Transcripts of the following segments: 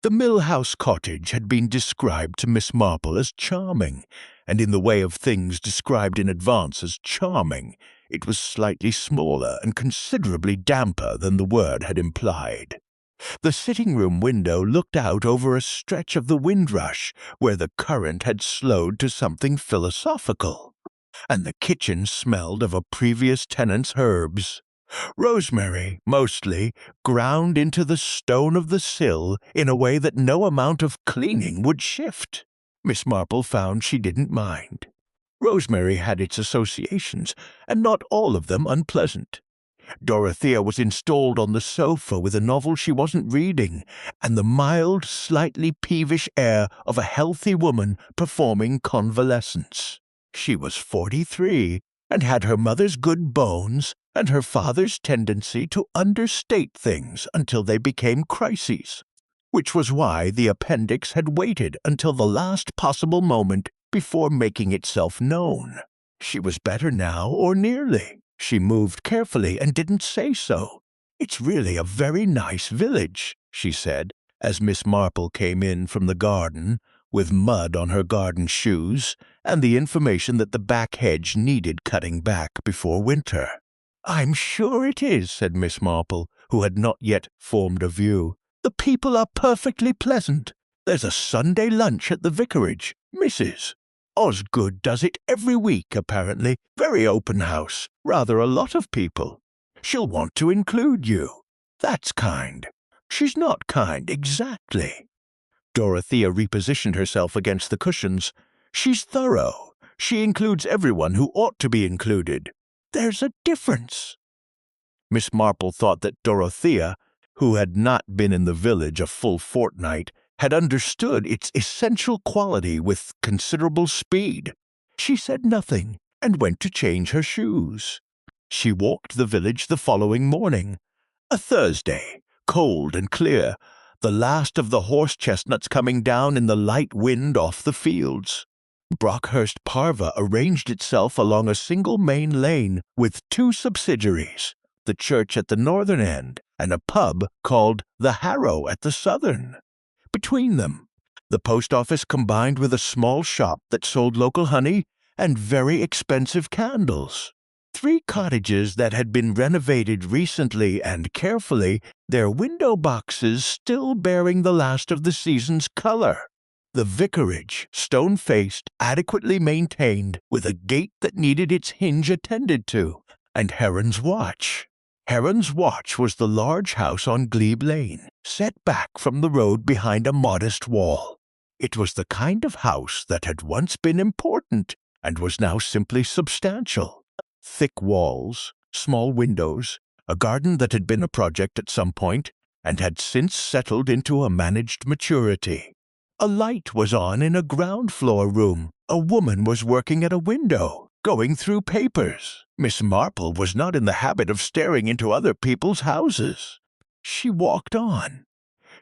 The Mill House cottage had been described to Miss Marple as charming, and in the way of things described in advance as charming, it was slightly smaller and considerably damper than the word had implied. The sitting-room window looked out over a stretch of the Windrush where the current had slowed to something philosophical, and the kitchen smelled of a previous tenant's herbs. Rosemary, mostly, ground into the stone of the sill in a way that no amount of cleaning would shift. Miss Marple found she didn't mind. Rosemary had its associations, and not all of them unpleasant. Dorothea was installed on the sofa with a novel she wasn't reading, and the mild, slightly peevish air of a healthy woman performing convalescence. She was 43, and had her mother's good bones and her father's tendency to understate things until they became crises, which was why the appendix had waited until the last possible moment before making itself known. She was better now, or nearly. She moved carefully and didn't say so. "It's really a very nice village," she said, as Miss Marple came in from the garden, with mud on her garden shoes, and the information that the back hedge needed cutting back before winter. "I'm sure it is," said Miss Marple, who had not yet formed a view. "The people are perfectly pleasant. There's a Sunday lunch at the Vicarage. Mrs. Osgood does it every week, apparently. Very open house. Rather a lot of people. She'll want to include you. That's kind." "She's not kind, exactly." Dorothea repositioned herself against the cushions. "She's thorough. She includes everyone who ought to be included. There's a difference." Miss Marple thought that Dorothea, who had not been in the village a full fortnight, had understood its essential quality with considerable speed. She said nothing, and went to change her shoes. She walked the village the following morning. A Thursday, cold and clear, the last of the horse-chestnuts coming down in the light wind off the fields. Brockhurst Parva arranged itself along a single main lane with two subsidiaries, the church at the northern end and a pub called the Harrow at the southern. Between them, the post office combined with a small shop that sold local honey and very expensive candles. 3 cottages that had been renovated recently and carefully, their window boxes still bearing the last of the season's color. The vicarage, stone-faced, adequately maintained, with a gate that needed its hinge attended to, and Heron's Watch. Heron's Watch was the large house on Glebe Lane, set back from the road behind a modest wall. It was the kind of house that had once been important and was now simply substantial. Thick walls, small windows, a garden that had been a project at some point and had since settled into a managed maturity. A light was on in a ground-floor room. A woman was working at a window, going through papers. Miss Marple was not in the habit of staring into other people's houses. She walked on.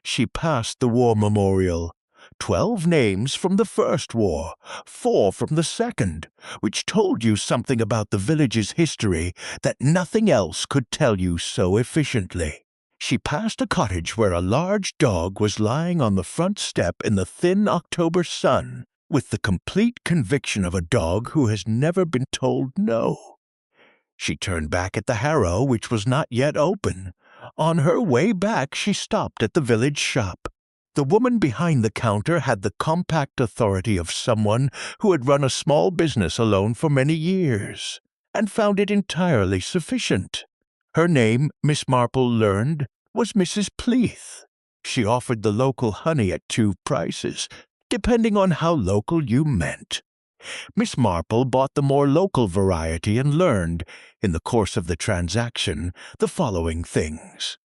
She passed the war memorial. 12 names from the First War, 4 from the Second, which told you something about the village's history that nothing else could tell you so efficiently. She passed a cottage where a large dog was lying on the front step in the thin October sun, with the complete conviction of a dog who has never been told no. She turned back at the Harrow, which was not yet open. On her way back she stopped at the village shop. The woman behind the counter had the compact authority of someone who had run a small business alone for many years, and found it entirely sufficient. Her name, Miss Marple learned, was Mrs. Pleath. She offered the local honey at 2 prices, depending on how local you meant. Miss Marple bought the more local variety and learned, in the course of the transaction, the following things.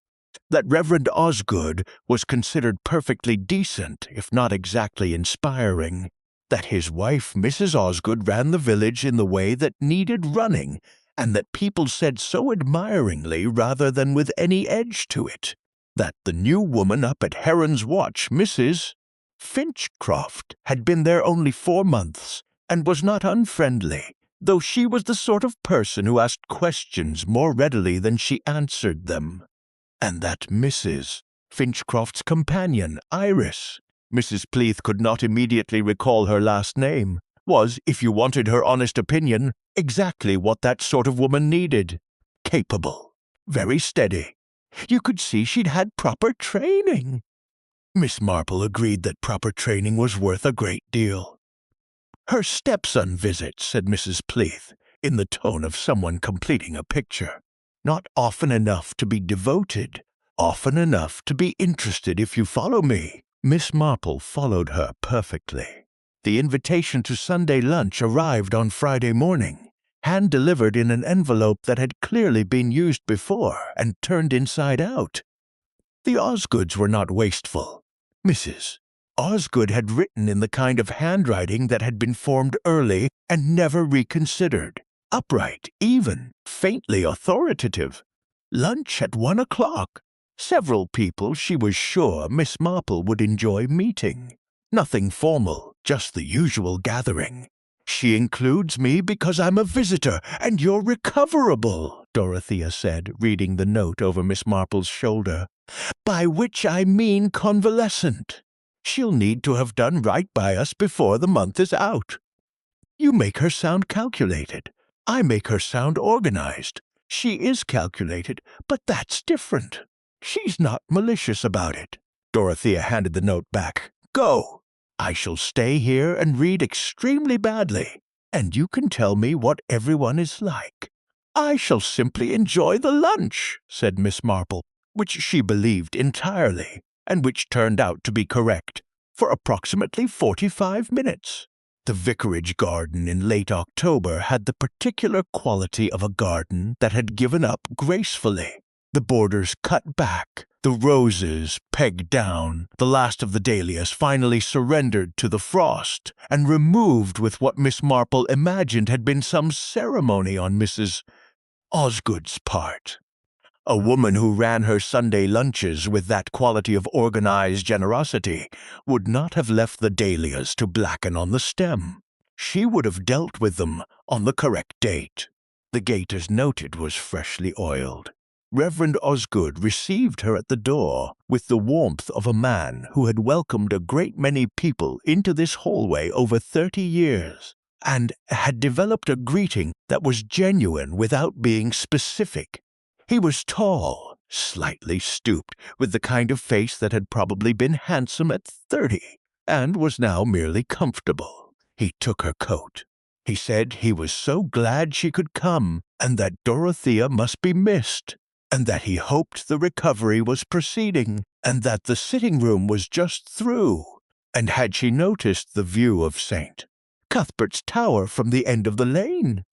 That Reverend Osgood was considered perfectly decent, if not exactly inspiring. That his wife, Mrs. Osgood, ran the village in the way that needed running, and that people said so admiringly rather than with any edge to it. That the new woman up at Heron's Watch, Mrs. Finchcroft, had been there only 4 months, and was not unfriendly, though she was the sort of person who asked questions more readily than she answered them. And that Mrs. Finchcroft's companion, Iris. Mrs. Pleath could not immediately recall her last name. Was, if you wanted her honest opinion, exactly what that sort of woman needed. Capable. Very steady. You could see she'd had proper training. Miss Marple agreed that proper training was worth a great deal. Her stepson visits, said Mrs. Pleath, in the tone of someone completing a picture. Not often enough to be devoted, often enough to be interested, if you follow me. Miss Marple followed her perfectly. The invitation to Sunday lunch arrived on Friday morning, hand-delivered in an envelope that had clearly been used before and turned inside out. The Osgoods were not wasteful. Mrs. Osgood had written in the kind of handwriting that had been formed early and never reconsidered. Upright, even, faintly authoritative. Lunch at 1 o'clock. Several people she was sure Miss Marple would enjoy meeting. Nothing formal, just the usual gathering. She includes me because I'm a visitor, and you're recoverable, Dorothea said, reading the note over Miss Marple's shoulder. By which I mean convalescent. She'll need to have done right by us before the month is out. You make her sound calculated. I make her sound organized. She is calculated, but that's different. She's not malicious about it. Dorothea handed the note back. Go. I shall stay here and read extremely badly, and you can tell me what everyone is like. I shall simply enjoy the lunch, said Miss Marple, which she believed entirely, and which turned out to be correct, for approximately 45 minutes. The vicarage garden in late October had the particular quality of a garden that had given up gracefully. The borders cut back, the roses pegged down, the last of the dahlias finally surrendered to the frost, and removed with what Miss Marple imagined had been some ceremony on Mrs. Osgood's part. A woman who ran her Sunday lunches with that quality of organized generosity would not have left the dahlias to blacken on the stem. She would have dealt with them on the correct date. The gate, as noted, was freshly oiled. Reverend Osgood received her at the door with the warmth of a man who had welcomed a great many people into this hallway over 30 years, and had developed a greeting that was genuine without being specific. He was tall, slightly stooped, with the kind of face that had probably been handsome at 30, and was now merely comfortable. He took her coat. He said he was so glad she could come, and that Dorothea must be missed, and that he hoped the recovery was proceeding, and that the sitting-room was just through, and had she noticed the view of St. Cuthbert's Tower from the end of the lane?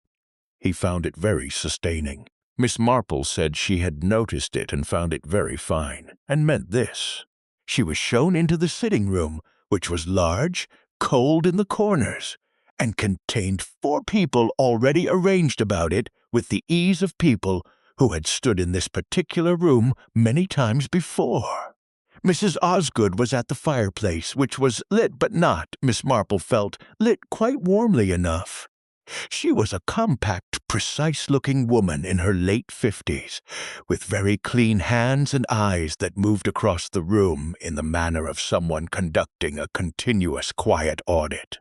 He found it very sustaining. Miss Marple said she had noticed it and found it very fine, and meant this. She was shown into the sitting-room, which was large, cold in the corners, and contained 4 people already arranged about it with the ease of people who had stood in this particular room many times before. Mrs. Osgood was at the fireplace, which was lit but not, Miss Marple felt, lit quite warmly enough. She was a compact, precise-looking woman in her late 50s, with very clean hands and eyes that moved across the room in the manner of someone conducting a continuous quiet audit.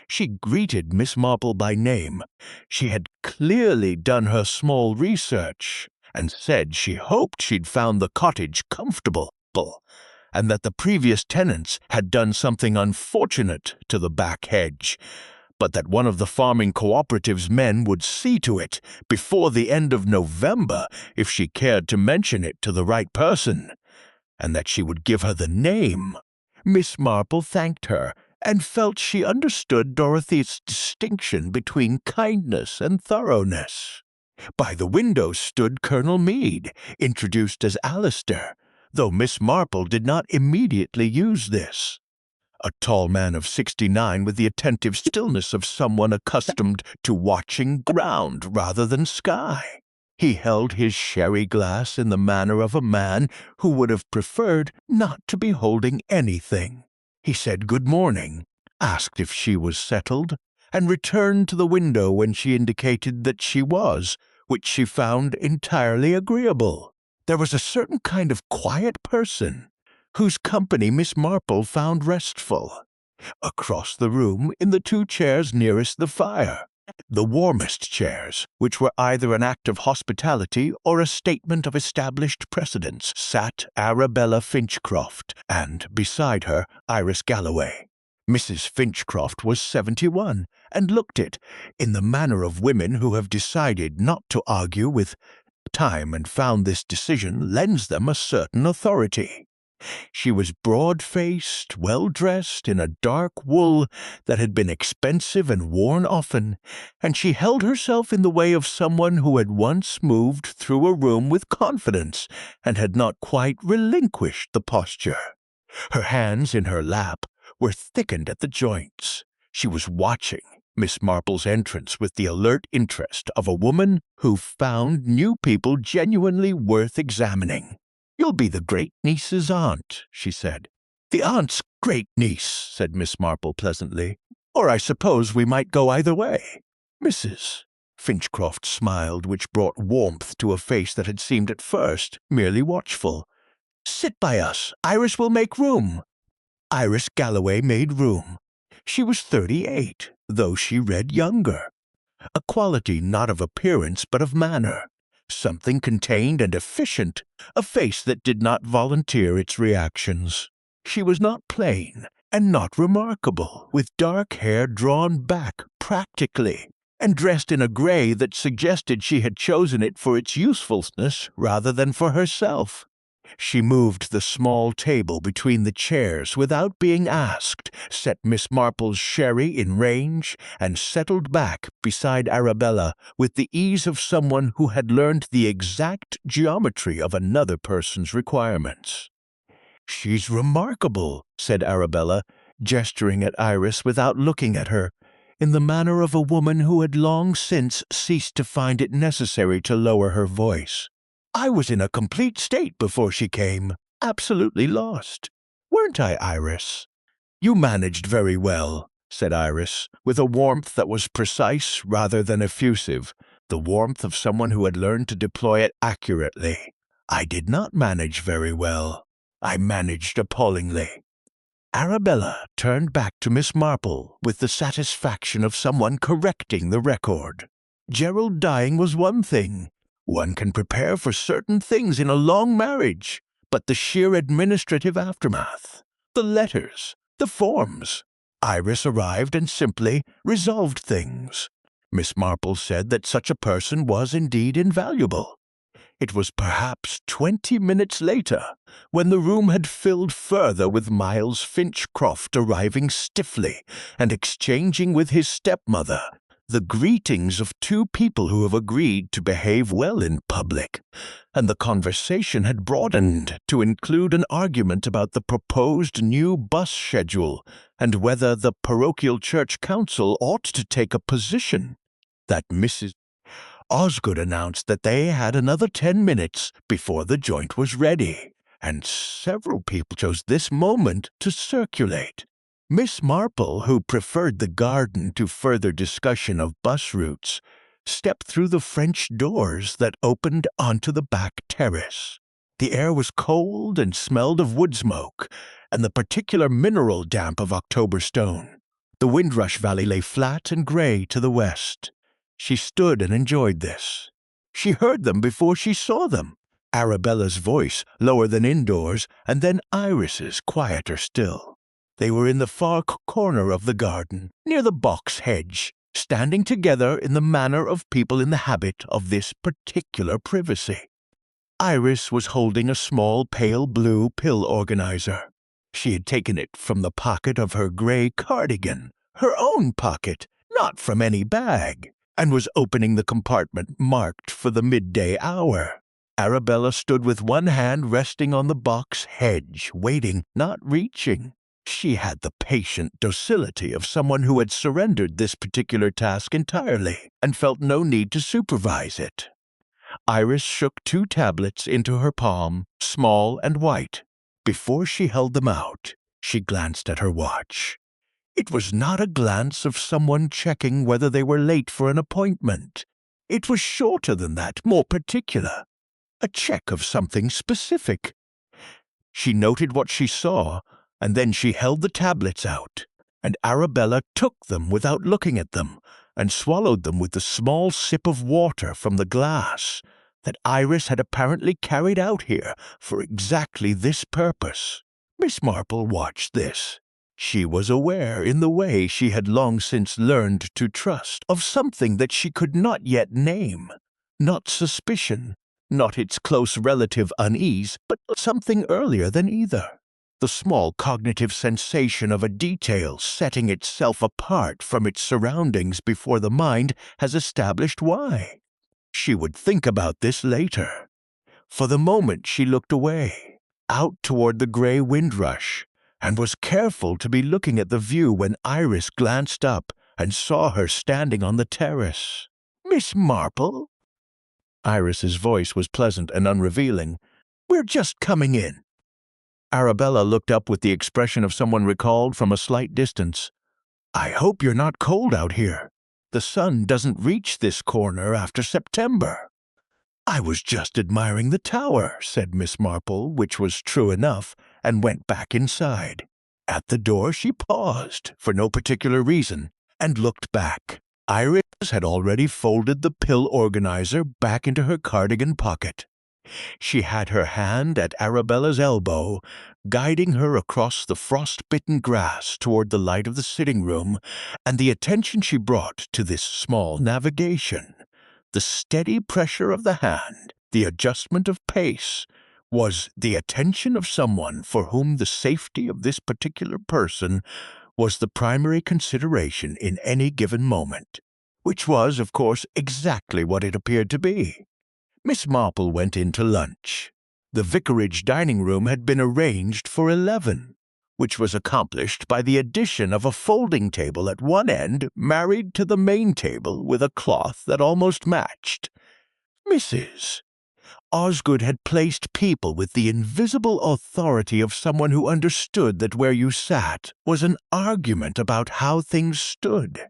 She greeted Miss Marple by name. She had clearly done her small research, and said she hoped she'd found the cottage comfortable, and that the previous tenants had done something unfortunate to the back hedge, but that one of the farming cooperative's men would see to it before the end of November if she cared to mention it to the right person, and that she would give her the name. Miss Marple thanked her, and felt she understood Dorothy's distinction between kindness and thoroughness. By the window stood Colonel Meade, introduced as Alistair, though Miss Marple did not immediately use this. A tall man of 69 with the attentive stillness of someone accustomed to watching ground rather than sky. He held his sherry glass in the manner of a man who would have preferred not to be holding anything. He said good morning, asked if she was settled, and returned to the window when she indicated that she was, which she found entirely agreeable. There was a certain kind of quiet person whose company Miss Marple found restful. Across the room, in the two chairs nearest the fire, the warmest chairs, which were either an act of hospitality or a statement of established precedence, sat Arabella Finchcroft, and, beside her, Iris Galloway. Mrs. Finchcroft was 71, and looked it, in the manner of women who have decided not to argue with time and found this decision lends them a certain authority. She was broad-faced, well-dressed, in a dark wool that had been expensive and worn often, and she held herself in the way of someone who had once moved through a room with confidence and had not quite relinquished the posture. Her hands in her lap were thickened at the joints. She was watching Miss Marple's entrance with the alert interest of a woman who found new people genuinely worth examining. "You'll be the great-niece's aunt," she said. "The aunt's great-niece," said Miss Marple pleasantly. "Or I suppose we might go either way." "Mrs." Finchcroft smiled, which brought warmth to a face that had seemed at first merely watchful. "Sit by us. Iris will make room." Iris Galloway made room. She was 38, though she read younger. A quality not of appearance but of manner, something contained and efficient, a face that did not volunteer its reactions. She was not plain, and not remarkable, with dark hair drawn back practically, and dressed in a grey that suggested she had chosen it for its usefulness rather than for herself. She moved the small table between the chairs without being asked, set Miss Marple's sherry in range, and settled back beside Arabella with the ease of someone who had learned the exact geometry of another person's requirements. "She's remarkable," said Arabella, gesturing at Iris without looking at her, in the manner of a woman who had long since ceased to find it necessary to lower her voice. "I was in a complete state before she came, absolutely lost. Weren't I, Iris?" "You managed very well," said Iris, with a warmth that was precise rather than effusive, the warmth of someone who had learned to deploy it accurately. "I did not manage very well. I managed appallingly." Arabella turned back to Miss Marple with the satisfaction of someone correcting the record. Gerald dying was one thing. One can prepare for certain things in a long marriage, but the sheer administrative aftermath, the letters, the forms. Iris arrived and simply resolved things. Miss Marple said that such a person was indeed invaluable. It was perhaps 20 minutes later, when the room had filled further with Miles Finchcroft arriving stiffly and exchanging with his stepmother the greetings of two people who have agreed to behave well in public, and the conversation had broadened to include an argument about the proposed new bus schedule and whether the parochial church council ought to take a position, that Mrs. Osgood announced that they had another 10 minutes before the joint was ready, and several people chose this moment to circulate. Miss Marple, who preferred the garden to further discussion of bus routes, stepped through the French doors that opened onto the back terrace. The air was cold and smelled of wood smoke, and the particular mineral damp of October stone. The Windrush Valley lay flat and grey to the west. She stood and enjoyed this. She heard them before she saw them. Arabella's voice, lower than indoors, and then Iris's, quieter still. They were in the far corner of the garden, near the box hedge, standing together in the manner of people in the habit of this particular privacy. Iris was holding a small pale blue pill organizer. She had taken it from the pocket of her grey cardigan, her own pocket, not from any bag, and was opening the compartment marked for the midday hour. Arabella stood with one hand resting on the box hedge, waiting, not reaching. She had the patient docility of someone who had surrendered this particular task entirely and felt no need to supervise it. Iris shook 2 tablets into her palm, small and white. Before she held them out, she glanced at her watch. It was not a glance of someone checking whether they were late for an appointment. It was shorter than that, more particular. a check of something specific. She noted what she saw, and then she held the tablets out, and Arabella took them without looking at them, and swallowed them with the small sip of water from the glass that Iris had apparently carried out here for exactly this purpose. Miss Marple watched this. She was aware, in the way she had long since learned to trust, of something that she could not yet name. Not suspicion, not its close relative unease, but something earlier than either. The small cognitive sensation of a detail setting itself apart from its surroundings before the mind has established why. She would think about this later. For the moment she looked away, out toward the gray windrush, and was careful to be looking at the view when Iris glanced up and saw her standing on the terrace. "Miss Marple?" Iris's voice was pleasant and unrevealing. "We're just coming in." Arabella looked up with the expression of someone recalled from a slight distance. "I hope you're not cold out here. The sun doesn't reach this corner after September." "I was just admiring the tower," said Miss Marple, which was true enough, and went back inside. At the door she paused, for no particular reason, and looked back. Iris had already folded the pill organizer back into her cardigan pocket. She had her hand at Arabella's elbow, guiding her across the frost-bitten grass toward the light of the sitting room, and the attention she brought to this small navigation, the steady pressure of the hand, the adjustment of pace, was the attention of someone for whom the safety of this particular person was the primary consideration in any given moment, which was, of course, exactly what it appeared to be. Miss Marple went in to lunch. The vicarage dining room had been arranged for 11, which was accomplished by the addition of a folding table at one end married to the main table with a cloth that almost matched. Mrs. Osgood had placed people with the invisible authority of someone who understood that where you sat was an argument about how things stood,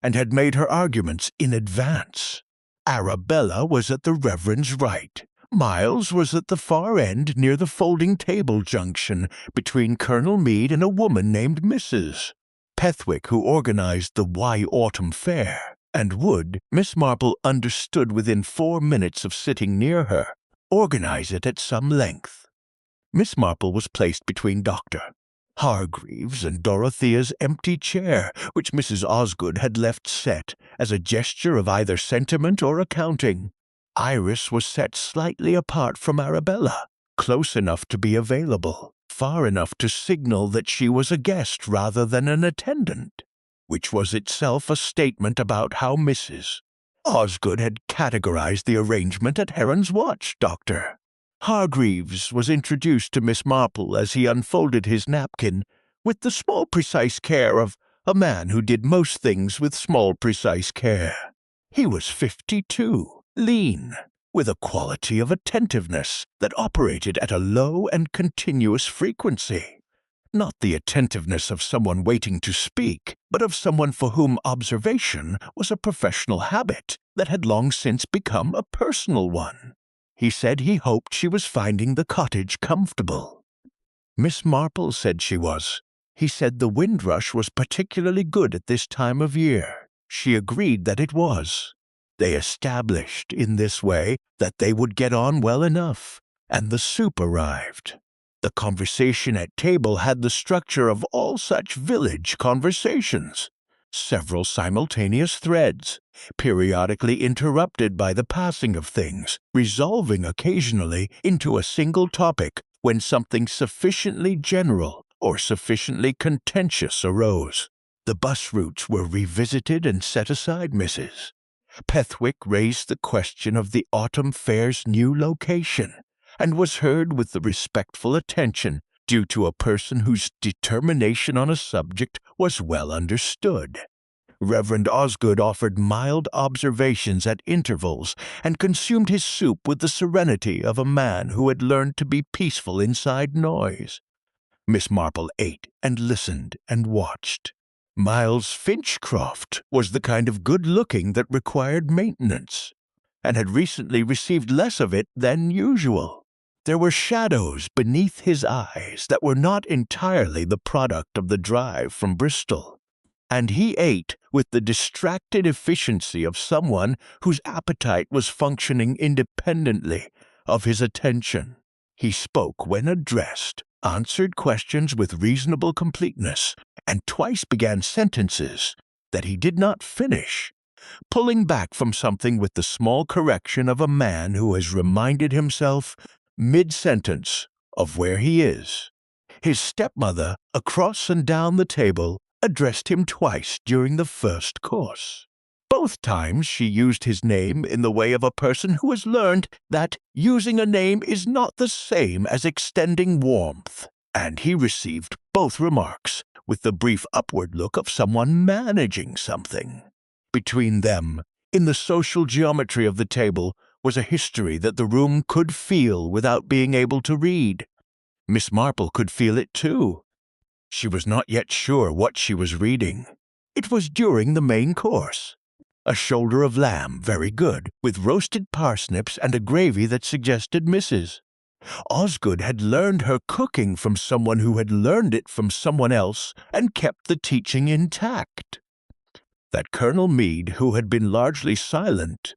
and had made her arguments in advance. Arabella was at the Reverend's right. Miles was at the far end near the folding table junction between Colonel Meade and a woman named Mrs. Pethwick, who organized the Wye Autumn Fair, and would, Miss Marple understood within 4 minutes of sitting near her, organize it at some length. Miss Marple was placed between Dr. Hargreaves and Dorothea's empty chair, which Mrs. Osgood had left set as a gesture of either sentiment or accounting. Iris was set slightly apart from Arabella, close enough to be available, far enough to signal that she was a guest rather than an attendant, which was itself a statement about how Mrs. Osgood had categorized the arrangement at Heron's Watch, Doctor. Hargreaves was introduced to Miss Marple as he unfolded his napkin with the small precise care of a man who did most things with small precise care. He was 52, lean, with a quality of attentiveness that operated at a low and continuous frequency. Not the attentiveness of someone waiting to speak, but of someone for whom observation was a professional habit that had long since become a personal one. He said he hoped she was finding the cottage comfortable. Miss Marple said she was. He said the windrush was particularly good at this time of year. She agreed that it was. They established, in this way, that they would get on well enough, and the soup arrived. The conversation at table had the structure of all such village conversations. Several simultaneous threads, periodically interrupted by the passing of things, resolving occasionally into a single topic when something sufficiently general or sufficiently contentious arose. The bus routes were revisited and set aside, Mrs. Pethwick raised the question of the autumn fair's new location, and was heard with the respectful attention due to a person whose determination on a subject was well understood. Reverend Osgood offered mild observations at intervals and consumed his soup with the serenity of a man who had learned to be peaceful inside noise. Miss Marple ate and listened and watched. Miles Finchcroft was the kind of good-looking that required maintenance. and had recently received less of it than usual. There were shadows beneath his eyes that were not entirely the product of the drive from Bristol, and he ate with the distracted efficiency of someone whose appetite was functioning independently of his attention. He spoke when addressed, answered questions with reasonable completeness, and twice began sentences that he did not finish, pulling back from something with the small correction of a man who has reminded himself, mid-sentence, of where he is. His stepmother, across and down the table, addressed him twice during the first course. Both times she used his name in the way of a person who has learned that using a name is not the same as extending warmth, and he received both remarks with the brief upward look of someone managing something. Between them, in the social geometry of the table, was a history that the room could feel without being able to read. Miss Marple could feel it too. She was not yet sure what she was reading. It was during the main course. A shoulder of lamb, very good, with roasted parsnips and a gravy that suggested Mrs. Osgood had learned her cooking from someone who had learned it from someone else and kept the teaching intact. That Colonel Meade, who had been largely silent,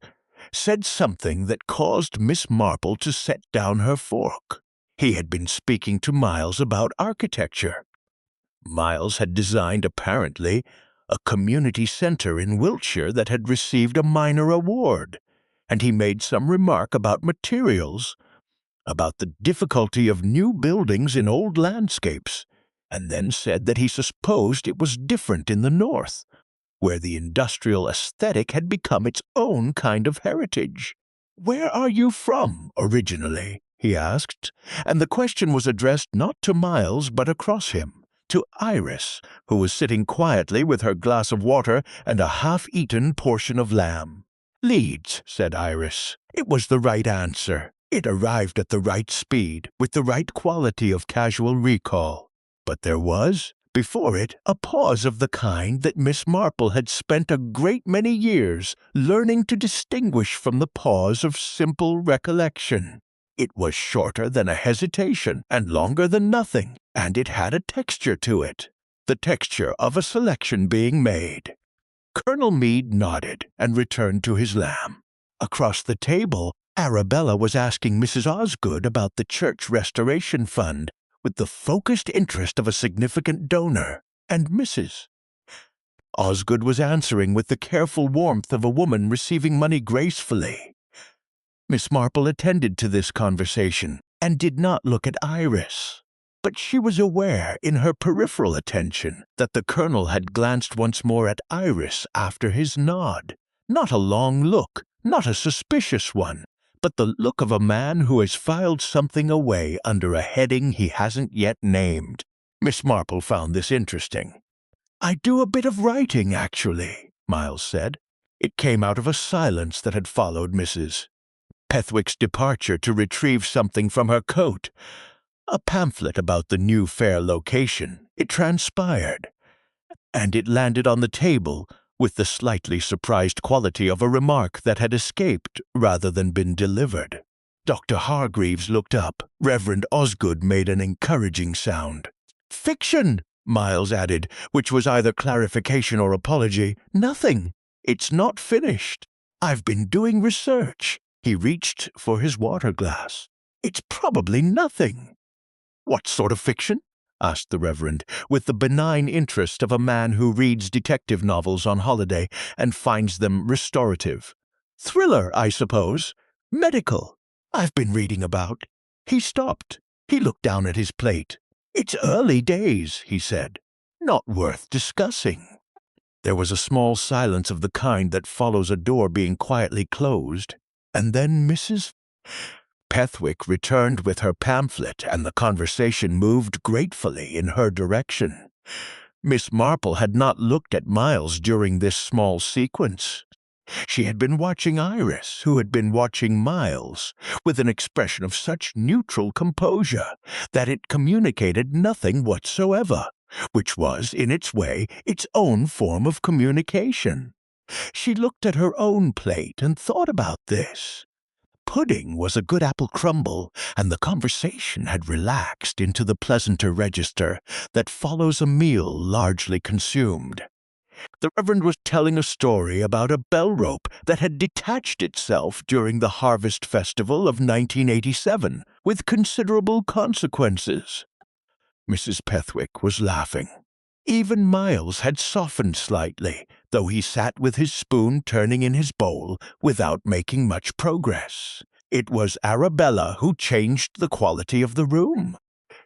said something that caused Miss Marple to set down her fork. He had been speaking to Miles about architecture. Miles had designed, apparently, a community center in Wiltshire that had received a minor award, and he made some remark about materials, about the difficulty of new buildings in old landscapes, and then said that he supposed it was different in the north, where the industrial aesthetic had become its own kind of heritage. "Where are you from, originally?" he asked, and the question was addressed not to Miles but across him, to Iris, who was sitting quietly with her glass of water and a half-eaten portion of lamb. "Leeds," said Iris. It was the right answer. It arrived at the right speed, with the right quality of casual recall. But there was, before it, a pause of the kind that Miss Marple had spent a great many years learning to distinguish from the pause of simple recollection. It was shorter than a hesitation and longer than nothing, and it had a texture to it, the texture of a selection being made. Colonel Meade nodded and returned to his lamb. Across the table, Arabella was asking Mrs. Osgood about the Church Restoration Fund with the focused interest of a significant donor, and Mrs. Osgood was answering with the careful warmth of a woman receiving money gracefully. Miss Marple attended to this conversation and did not look at Iris, but she was aware in her peripheral attention that the Colonel had glanced once more at Iris after his nod. Not a long look, not a suspicious one, but the look of a man who has filed something away under a heading he hasn't yet named. Miss Marple found this interesting. "I do a bit of writing, actually," Miles said. It came out of a silence that had followed Mrs. Pethwick's departure to retrieve something from her coat. A pamphlet about the new fair location, it transpired, and it landed on the table with the slightly surprised quality of a remark that had escaped rather than been delivered. Dr. Hargreaves looked up. Reverend Osgood made an encouraging sound. "Fiction," Miles added, which was either clarification or apology. "Nothing. It's not finished. I've been doing research." He reached for his water glass. "It's probably nothing." "What sort of fiction?" asked the Reverend, with the benign interest of a man who reads detective novels on holiday and finds them restorative. "Thriller, I suppose. Medical. I've been reading about." He stopped. He looked down at his plate. "It's early days," he said. "Not worth discussing." There was a small silence of the kind that follows a door being quietly closed, and then Mrs. Pethwick returned with her pamphlet, and the conversation moved gratefully in her direction. Miss Marple had not looked at Miles during this small sequence. She had been watching Iris, who had been watching Miles, with an expression of such neutral composure that it communicated nothing whatsoever, which was, in its way, its own form of communication. She looked at her own plate and thought about this. Pudding was a good apple crumble, and the conversation had relaxed into the pleasanter register that follows a meal largely consumed. The Reverend was telling a story about a bell rope that had detached itself during the Harvest Festival of 1987, with considerable consequences. Mrs. Pethwick was laughing. Even Miles had softened slightly, though he sat with his spoon turning in his bowl without making much progress. It was Arabella who changed the quality of the room.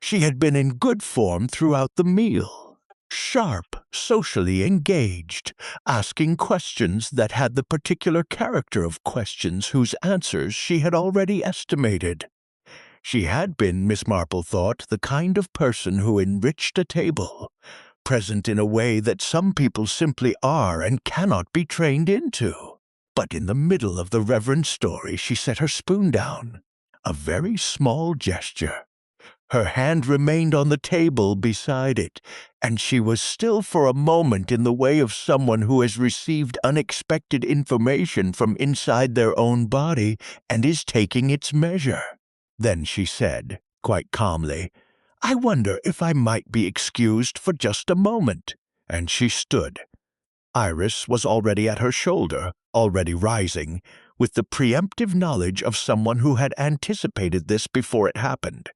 She had been in good form throughout the meal, sharp, socially engaged, asking questions that had the particular character of questions whose answers she had already estimated. She had been, Miss Marple thought, the kind of person who enriched a table, present in a way that some people simply are and cannot be trained into. But in the middle of the Reverend's story she set her spoon down, a very small gesture. Her hand remained on the table beside it, and she was still for a moment in the way of someone who has received unexpected information from inside their own body and is taking its measure. Then she said, quite calmly, "I wonder if I might be excused for just a moment." And she stood. Iris was already at her shoulder, already rising, with the preemptive knowledge of someone who had anticipated this before it happened,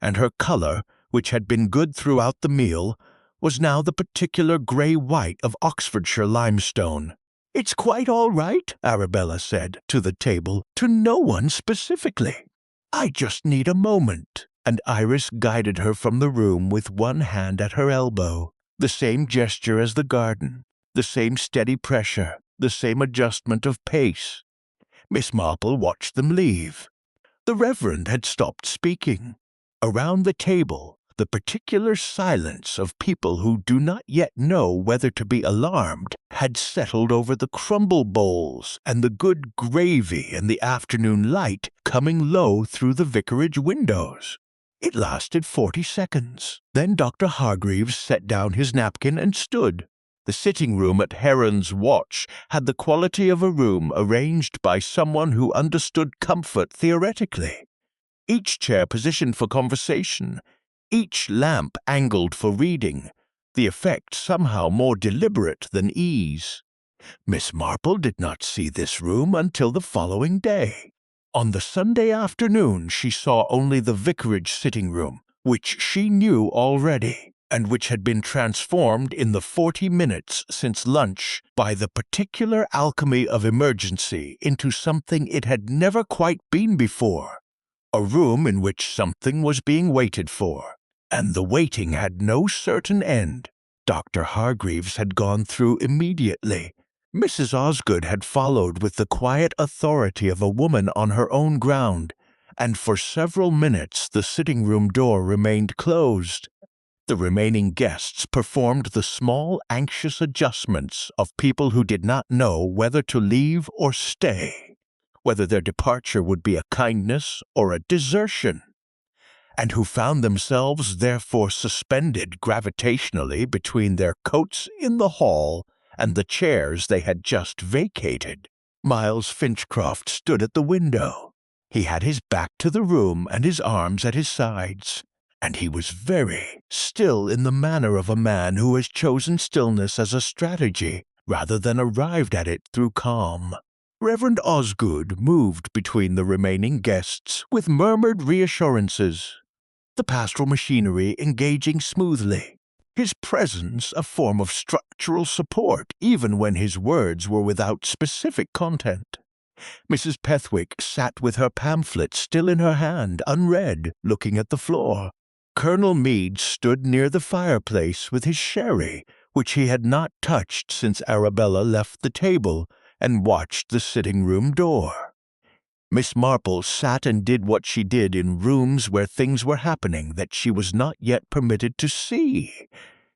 and her color, which had been good throughout the meal, was now the particular grey-white of Oxfordshire limestone. "It's quite all right," Arabella said, to the table, to no one specifically. "I just need a moment." And Iris guided her from the room with one hand at her elbow, the same gesture as the garden, the same steady pressure, the same adjustment of pace. Miss Marple watched them leave. The Reverend had stopped speaking. Around the table, the particular silence of people who do not yet know whether to be alarmed had settled over the crumble bowls and the good gravy and the afternoon light coming low through the vicarage windows. It lasted 40 seconds. Then Dr. Hargreaves set down his napkin and stood. The sitting room at Heron's Watch had the quality of a room arranged by someone who understood comfort theoretically. Each chair positioned for conversation, each lamp angled for reading, the effect somehow more deliberate than ease. Miss Marple did not see this room until the following day. On the Sunday afternoon she saw only the vicarage sitting-room, which she knew already, and which had been transformed in the 40 minutes since lunch by the particular alchemy of emergency into something it had never quite been before. A room in which something was being waited for, and the waiting had no certain end. Dr. Hargreaves had gone through immediately. Mrs. Osgood had followed with the quiet authority of a woman on her own ground, and for several minutes the sitting-room door remained closed. The remaining guests performed the small, anxious adjustments of people who did not know whether to leave or stay, whether their departure would be a kindness or a desertion, and who found themselves therefore suspended gravitationally between their coats in the hall and the chairs they had just vacated. Miles Finchcroft stood at the window. He had his back to the room and his arms at his sides, and he was very still in the manner of a man who has chosen stillness as a strategy rather than arrived at it through calm. Reverend Osgood moved between the remaining guests with murmured reassurances, the pastoral machinery engaging smoothly, his presence a form of structural support even when his words were without specific content. Mrs. Pethwick sat with her pamphlet still in her hand, unread, looking at the floor. Colonel Meade stood near the fireplace with his sherry, which he had not touched since Arabella left the table, and watched the sitting-room door. Miss Marple sat and did what she did in rooms where things were happening that she was not yet permitted to see.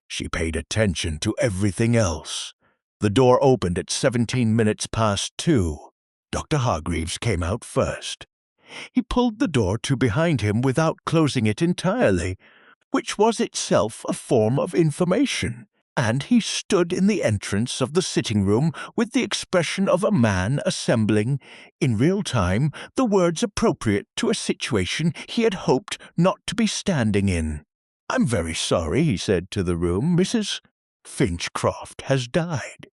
She paid attention to everything else. The door opened at 17 minutes past 2. Dr. Hargreaves came out first. He pulled the door to behind him without closing it entirely, which was itself a form of information, and he stood in the entrance of the sitting room with the expression of a man assembling, in real time, the words appropriate to a situation he had hoped not to be standing in. "I'm very sorry," he said to the room. "Mrs. Finchcroft has died."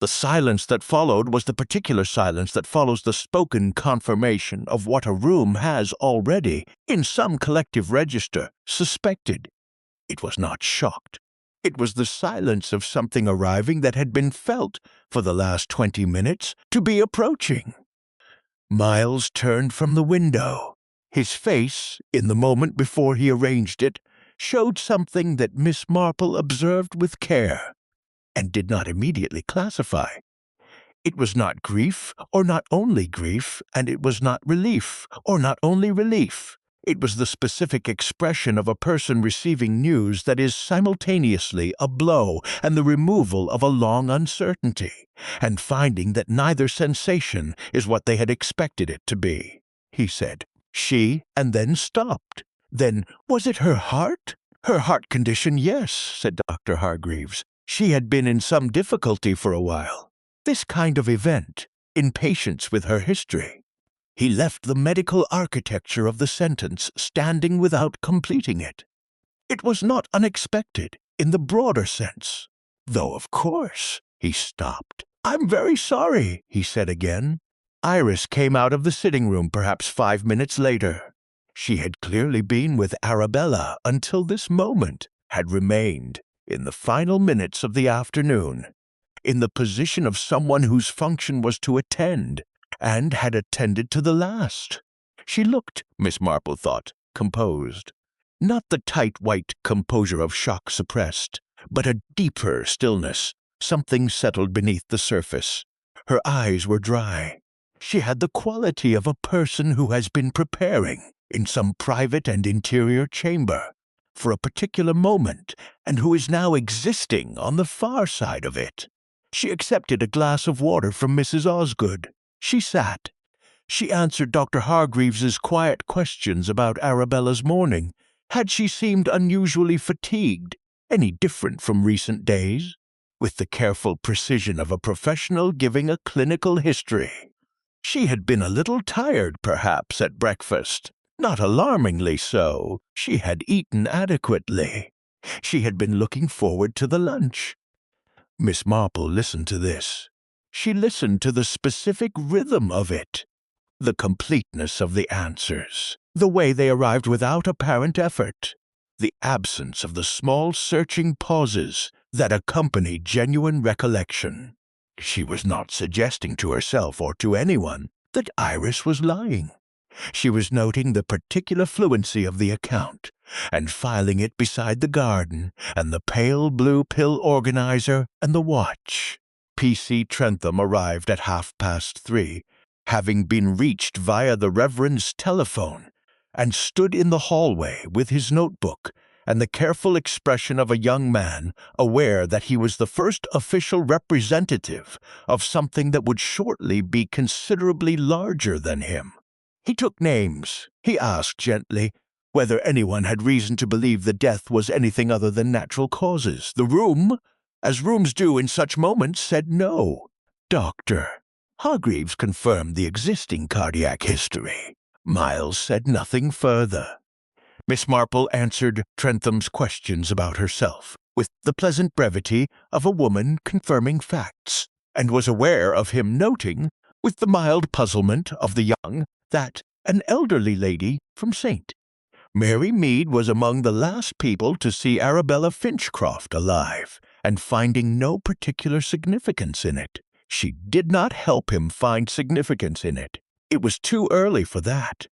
The silence that followed was the particular silence that follows the spoken confirmation of what a room has already, in some collective register, suspected. It was not shocked. It was the silence of something arriving that had been felt, for the last 20 minutes, to be approaching. Miles turned from the window. His face, in the moment before he arranged it, showed something that Miss Marple observed with care, and did not immediately classify. It was not grief, or not only grief, and it was not relief, or not only relief. It was the specific expression of a person receiving news that is simultaneously a blow and the removal of a long uncertainty, and finding that neither sensation is what they had expected it to be. He said, "She," and then stopped. Then, was it her heart? "Her heart condition, yes," said Dr. Hargreaves. "She had been in some difficulty for a while. This kind of event, in patience with her history." He left the medical architecture of the sentence standing without completing it. It was not unexpected, in the broader sense. "Though, of course," he stopped. "I'm very sorry," he said again. Iris came out of the sitting room perhaps 5 minutes later. She had clearly been with Arabella until this moment, had remained, in the final minutes of the afternoon, in the position of someone whose function was to attend, and had attended to the last. She looked, Miss Marple thought, composed. Not the tight white composure of shock suppressed, but a deeper stillness. Something settled beneath the surface. Her eyes were dry. She had the quality of a person who has been preparing, in some private and interior chamber, for a particular moment, and who is now existing on the far side of it. She accepted a glass of water from Mrs. Osgood. She sat. She answered Dr. Hargreaves's quiet questions about Arabella's mourning. Had she seemed unusually fatigued, any different from recent days? With the careful precision of a professional giving a clinical history. She had been a little tired, perhaps, at breakfast. Not alarmingly so. She had eaten adequately. She had been looking forward to the lunch. Miss Marple listened to this. She listened to the specific rhythm of it, the completeness of the answers, the way they arrived without apparent effort, the absence of the small searching pauses that accompany genuine recollection. She was not suggesting to herself or to anyone that Iris was lying. She was noting the particular fluency of the account, and filing it beside the garden, and the pale blue pill organizer, and the watch. P.C. Trentham arrived at 3:30, having been reached via the Reverend's telephone, and stood in the hallway with his notebook and the careful expression of a young man aware that he was the first official representative of something that would shortly be considerably larger than him. He took names. He asked gently whether anyone had reason to believe the death was anything other than natural causes. The room, as rooms do in such moments, said no. Dr. Hargreaves confirmed the existing cardiac history. Miles said nothing further. Miss Marple answered Trentham's questions about herself with the pleasant brevity of a woman confirming facts, and was aware of him noting, with the mild puzzlement of the young, that an elderly lady from St. Mary Mead was among the last people to see Arabella Finchcroft alive, and finding no particular significance in it. She did not help him find significance in it. It was too early for that.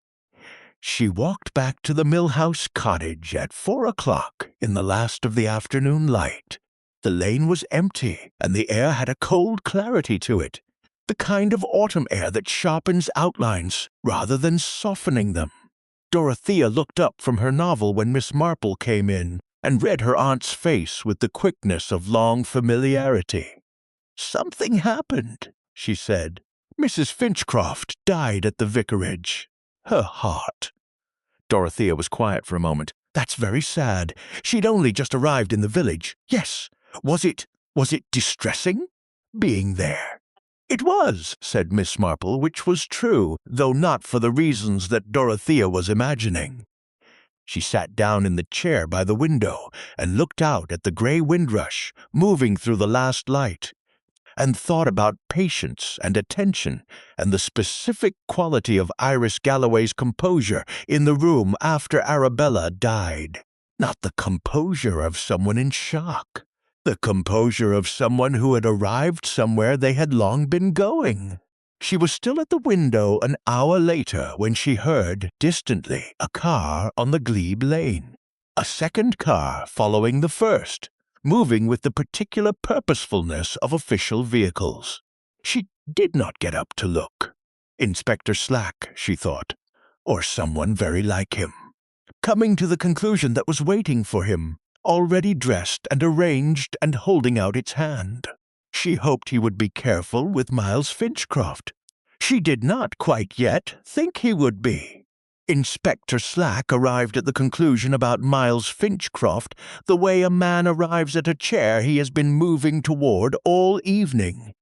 She walked back to the Millhouse cottage at 4 o'clock in the last of the afternoon light. The lane was empty, and the air had a cold clarity to it, the kind of autumn air that sharpens outlines rather than softening them. Dorothea looked up from her novel when Miss Marple came in, and read her aunt's face with the quickness of long familiarity. "Something happened," she said. "Mrs. Finchcroft died at the Vicarage. Her heart." Dorothea was quiet for a moment. "That's very sad. She'd only just arrived in the village." "Yes, Was it distressing, being there?" "It was," said Miss Marple, which was true, though not for the reasons that Dorothea was imagining. She sat down in the chair by the window and looked out at the grey windrush moving through the last light, and thought about patience and attention and the specific quality of Iris Galloway's composure in the room after Arabella died. Not the composure of someone in shock. The composure of someone who had arrived somewhere they had long been going. She was still at the window an hour later when she heard, distantly, a car on the glebe lane. A second car following the first, moving with the particular purposefulness of official vehicles. She did not get up to look. Inspector Slack, she thought, or someone very like him, coming to the conclusion that was waiting for him, already dressed and arranged and holding out its hand. She hoped he would be careful with Miles Finchcroft. She did not quite yet think he would be. Inspector Slack arrived at the conclusion about Miles Finchcroft the way a man arrives at a chair he has been moving toward all evening,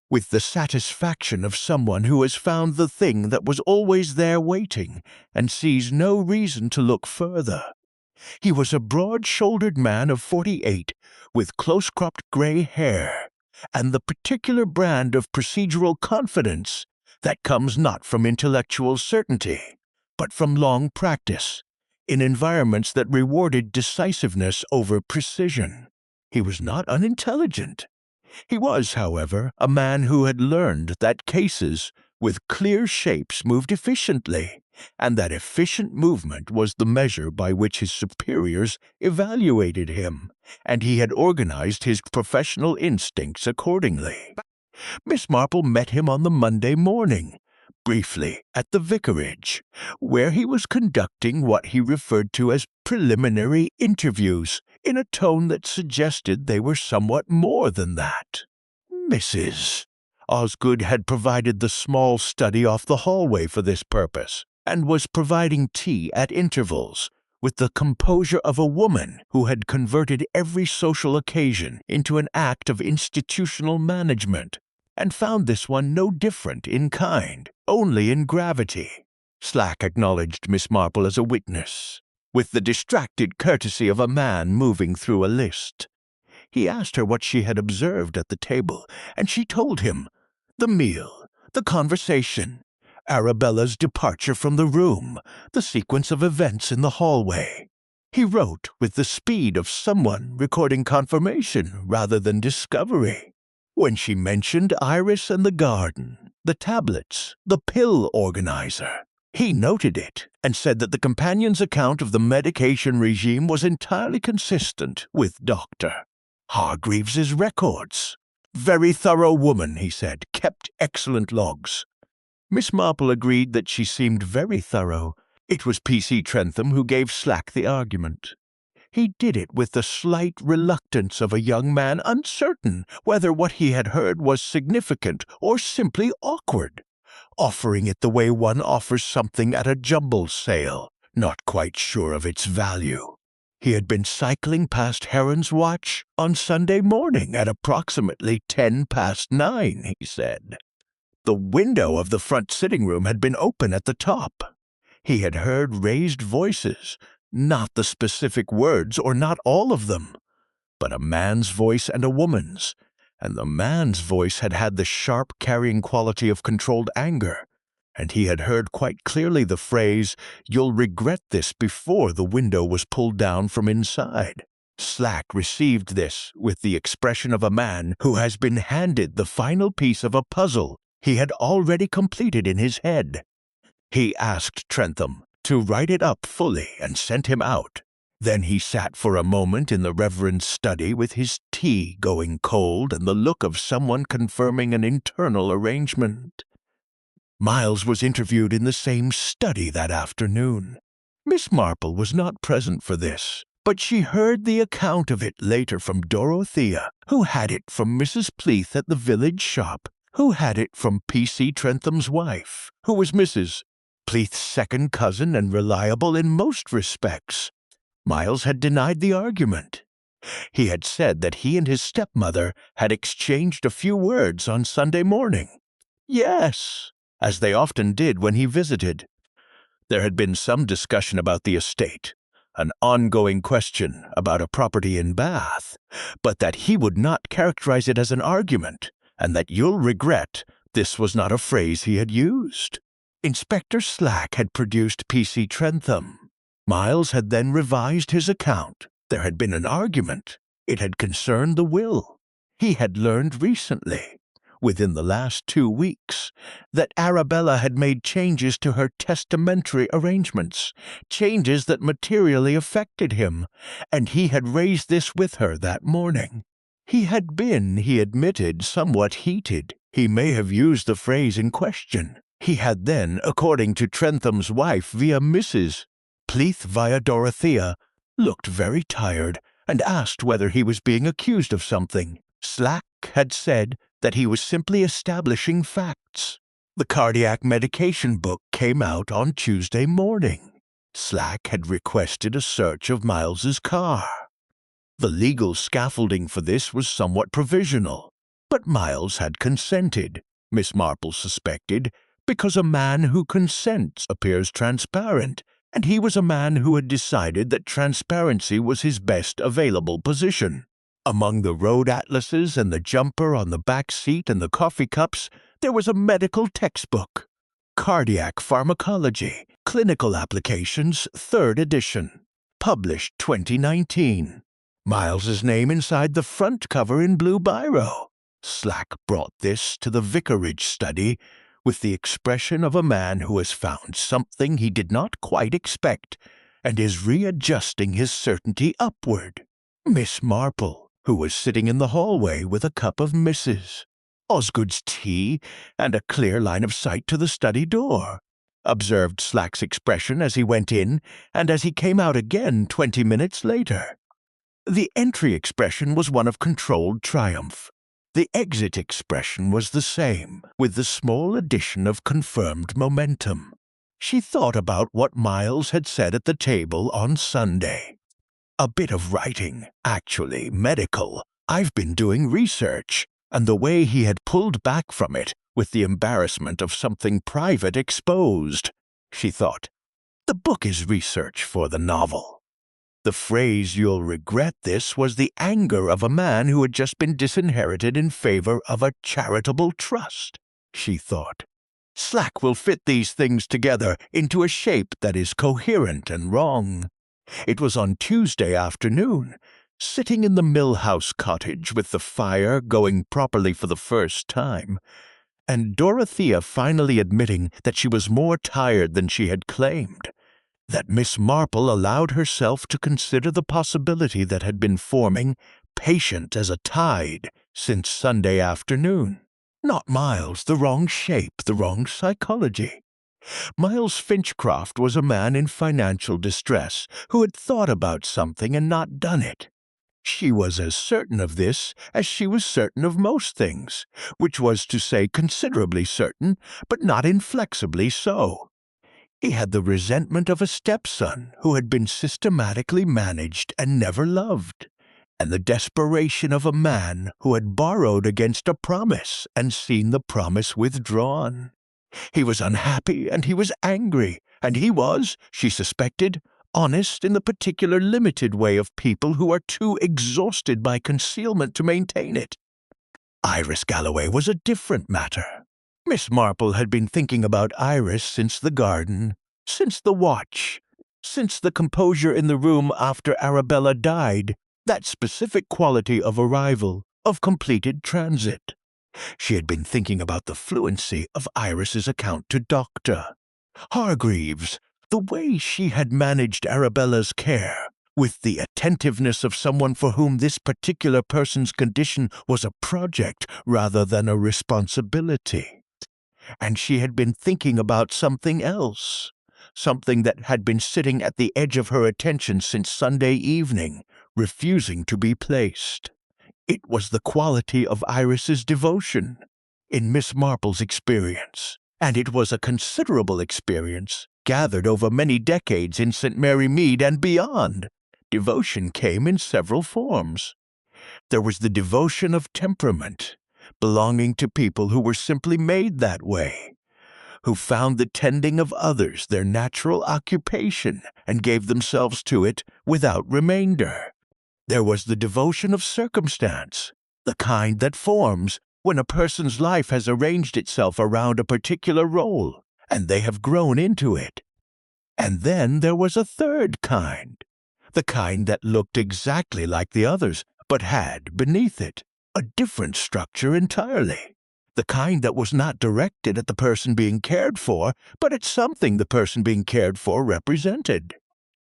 with the satisfaction of someone who has found the thing that was always there waiting and sees no reason to look further. He was a broad-shouldered man of 48, with close-cropped gray hair, and the particular brand of procedural confidence that comes not from intellectual certainty, but from long practice, in environments that rewarded decisiveness over precision. He was not unintelligent. He was, however, a man who had learned that cases with clear shapes moved efficiently, and that efficient movement was the measure by which his superiors evaluated him, and he had organized his professional instincts accordingly. Miss Marple met him on the Monday morning, briefly, at the Vicarage, where he was conducting what he referred to as preliminary interviews, in a tone that suggested they were somewhat more than that. Mrs. Osgood had provided the small study off the hallway for this purpose, and was providing tea at intervals, with the composure of a woman who had converted every social occasion into an act of institutional management, and found this one no different in kind, only in gravity. Slack acknowledged Miss Marple as a witness, with the distracted courtesy of a man moving through a list. He asked her what she had observed at the table, and she told him. The meal, the conversation, Arabella's departure from the room, the sequence of events in the hallway. He wrote with the speed of someone recording confirmation rather than discovery. When she mentioned Iris and the garden, the tablets, the pill organizer, he noted it and said that the companion's account of the medication regime was entirely consistent with Dr. Hargreaves's records. Very thorough woman, he said, kept excellent logs. Miss Marple agreed that she seemed very thorough. It was P.C. Trentham who gave Slack the argument. He did it with the slight reluctance of a young man uncertain whether what he had heard was significant or simply awkward, offering it the way one offers something at a jumble sale, not quite sure of its value. He had been cycling past Heron's Watch on Sunday morning at approximately 9:10, he said. The window of the front sitting room had been open at the top. He had heard raised voices, not the specific words or not all of them, but a man's voice and a woman's, and the man's voice had had the sharp carrying quality of controlled anger, and he had heard quite clearly the phrase, "You'll regret this," before the window was pulled down from inside. Slack received this with the expression of a man who has been handed the final piece of a puzzle he had already completed in his head. He asked Trentham to write it up fully and sent him out. Then he sat for a moment in the Reverend's study with his tea going cold and the look of someone confirming an internal arrangement. Miles was interviewed in the same study that afternoon. Miss Marple was not present for this, but she heard the account of it later from Dorothea, who had it from Mrs. Pleath at the village shop, who had it from P.C. Trentham's wife, who was Mrs. Pleath's second cousin and reliable in most respects. Miles had denied the argument. He had said that he and his stepmother had exchanged a few words on Sunday morning. Yes, as they often did when he visited. There had been some discussion about the estate, an ongoing question about a property in Bath, but that he would not characterize it as an argument, and that "you'll regret" this was not a phrase he had used. Inspector Slack had produced P.C. Trentham. Miles had then revised his account. There had been an argument. It had concerned the will. He had learned recently, within the last 2 weeks, that Arabella had made changes to her testamentary arrangements, changes that materially affected him, and he had raised this with her that morning. He had been, he admitted, somewhat heated. He may have used the phrase in question. He had then, according to Trentham's wife via Mrs. Pleath via Dorothea, looked very tired and asked whether he was being accused of something. Slack had said that he was simply establishing facts. The cardiac medication book came out on Tuesday morning. Slack had requested a search of Miles's car. The legal scaffolding for this was somewhat provisional, but Miles had consented, Miss Marple suspected, because a man who consents appears transparent, and he was a man who had decided that transparency was his best available position. Among the road atlases and the jumper on the back seat and the coffee cups, there was a medical textbook, Cardiac Pharmacology, Clinical Applications, 3rd edition, published 2019. Miles's name inside the front cover in blue biro. Slack brought this to the Vicarage study with the expression of a man who has found something he did not quite expect and is readjusting his certainty upward. Miss Marple, who was sitting in the hallway with a cup of Mrs. Osgood's tea and a clear line of sight to the study door, observed Slack's expression as he went in and as he came out again 20 minutes later. The entry expression was one of controlled triumph. The exit expression was the same, with the small addition of confirmed momentum. She thought about what Miles had said at the table on Sunday. "A bit of writing, actually medical. I've been doing research," and the way he had pulled back from it with the embarrassment of something private exposed. She thought, "The book is research for the novel." The phrase "you'll regret this" was the anger of a man who had just been disinherited in favor of a charitable trust, she thought. Slack will fit these things together into a shape that is coherent and wrong. It was on Tuesday afternoon, sitting in the Mill-House cottage with the fire going properly for the first time, and Dorothea finally admitting that she was more tired than she had claimed, that Miss Marple allowed herself to consider the possibility that had been forming, patient as a tide, since Sunday afternoon. Not Miles, the wrong shape, the wrong psychology. Miles Finchcroft was a man in financial distress who had thought about something and not done it. She was as certain of this as she was certain of most things, which was to say considerably certain, but not inflexibly so. He had the resentment of a stepson who had been systematically managed and never loved, and the desperation of a man who had borrowed against a promise and seen the promise withdrawn. He was unhappy and he was angry, and he was, she suspected, honest in the particular limited way of people who are too exhausted by concealment to maintain it. Iris Galloway was a different matter. Miss Marple had been thinking about Iris since the garden, since the watch, since the composure in the room after Arabella died, that specific quality of arrival, of completed transit. She had been thinking about the fluency of Iris's account to Dr. Hargreaves, the way she had managed Arabella's care, with the attentiveness of someone for whom this particular person's condition was a project rather than a responsibility. And she had been thinking about something else, something that had been sitting at the edge of her attention since Sunday evening, refusing to be placed. It was the quality of Iris's devotion, in Miss Marple's experience, and it was a considerable experience, gathered over many decades in St. Mary Mead and beyond. Devotion came in several forms. There was the devotion of temperament, belonging to people who were simply made that way, who found the tending of others their natural occupation and gave themselves to it without remainder. There was the devotion of circumstance, the kind that forms when a person's life has arranged itself around a particular role, and they have grown into it. And then there was a third kind, the kind that looked exactly like the others, but had, beneath it, a different structure entirely. The kind that was not directed at the person being cared for, but at something the person being cared for represented.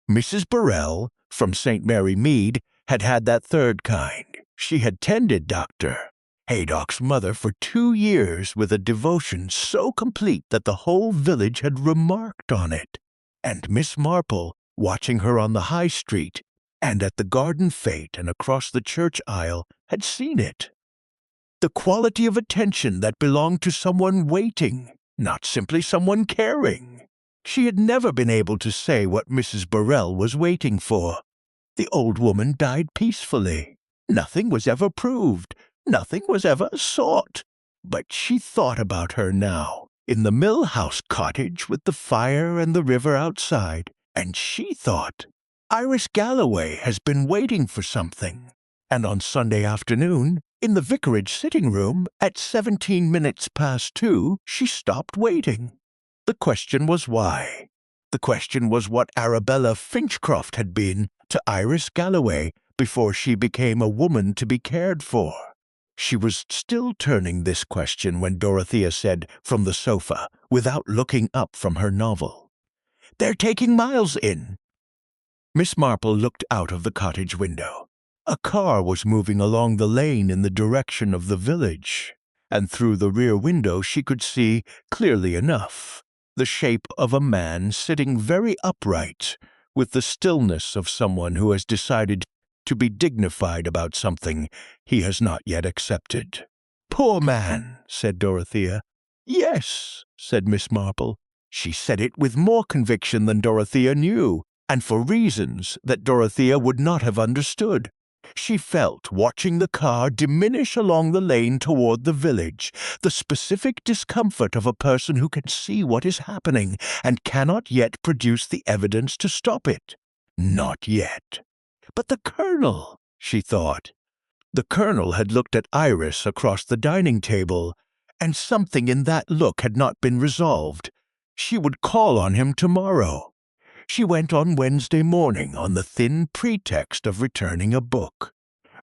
Mrs. Burrell, from St. Mary Mead, had had that third kind. She had tended Dr. Haydock's mother for 2 years with a devotion so complete that the whole village had remarked on it. And Miss Marple, watching her on the high street, and at the garden fete and across the church aisle, had seen it. The quality of attention that belonged to someone waiting, not simply someone caring. She had never been able to say what Mrs. Burrell was waiting for. The old woman died peacefully. Nothing was ever proved. Nothing was ever sought. But she thought about her now, in the mill house cottage with the fire and the river outside, and she thought, Iris Galloway has been waiting for something. And on Sunday afternoon, in the vicarage sitting room, at 17 minutes past 2, she stopped waiting. The question was why. The question was what Arabella Finchcroft had been to Iris Galloway before she became a woman to be cared for. She was still turning this question when Dorothea said from the sofa, without looking up from her novel, "They're taking Miles in." Miss Marple looked out of the cottage window. A car was moving along the lane in the direction of the village, and through the rear window she could see, clearly enough, the shape of a man sitting very upright, with the stillness of someone who has decided to be dignified about something he has not yet accepted. "Poor man," said Dorothea. "Yes," said Miss Marple. She said it with more conviction than Dorothea knew, and for reasons that Dorothea would not have understood. She felt, watching the car diminish along the lane toward the village, the specific discomfort of a person who can see what is happening and cannot yet produce the evidence to stop it. Not yet. But the Colonel, she thought. The Colonel had looked at Iris across the dining table, and something in that look had not been resolved. She would call on him tomorrow. She went on Wednesday morning on the thin pretext of returning a book.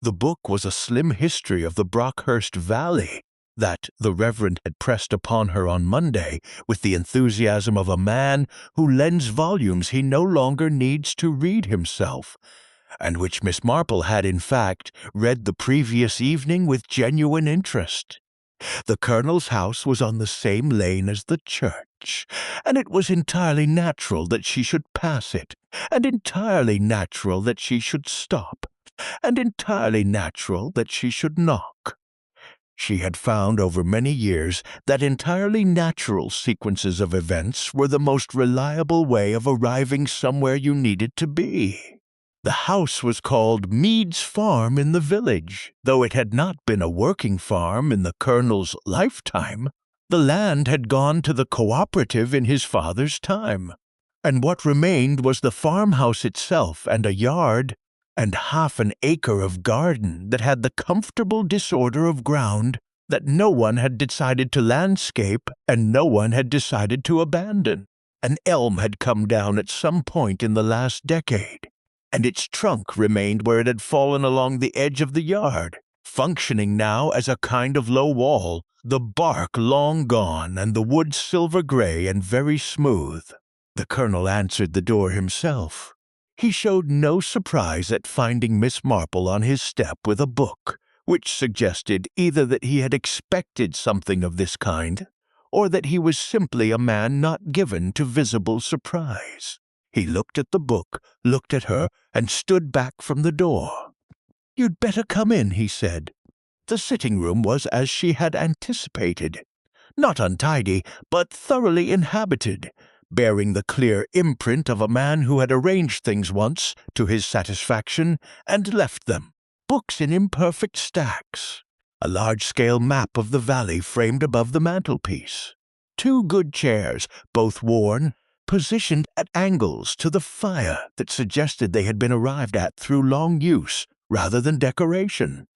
The book was a slim history of the Brockhurst Valley that the Reverend had pressed upon her on Monday with the enthusiasm of a man who lends volumes he no longer needs to read himself, and which Miss Marple had, in fact, read the previous evening with genuine interest. The Colonel's house was on the same lane as the church, and it was entirely natural that she should pass it, and entirely natural that she should stop, and entirely natural that she should knock. She had found over many years that entirely natural sequences of events were the most reliable way of arriving somewhere you needed to be. The house was called Mead's Farm in the village, though it had not been a working farm in the Colonel's lifetime. The land had gone to the cooperative in his father's time, and what remained was the farmhouse itself and a yard, and half an acre of garden that had the comfortable disorder of ground that no one had decided to landscape and no one had decided to abandon. An elm had come down at some point in the last decade, and its trunk remained where it had fallen along the edge of the yard, functioning now as a kind of low wall, the bark long gone and the wood silver-gray and very smooth. The Colonel answered the door himself. He showed no surprise at finding Miss Marple on his step with a book, which suggested either that he had expected something of this kind, or that he was simply a man not given to visible surprise. He looked at the book, looked at her, and stood back from the door. "You'd better come in," he said. The sitting-room was as she had anticipated. Not untidy, but thoroughly inhabited. bearing the clear imprint of a man who had arranged things once to his satisfaction and left them, books in imperfect stacks, a large-scale map of the valley framed above the mantelpiece, 2 good chairs, both worn, positioned at angles to the fire that suggested they had been arrived at through long use rather than decoration.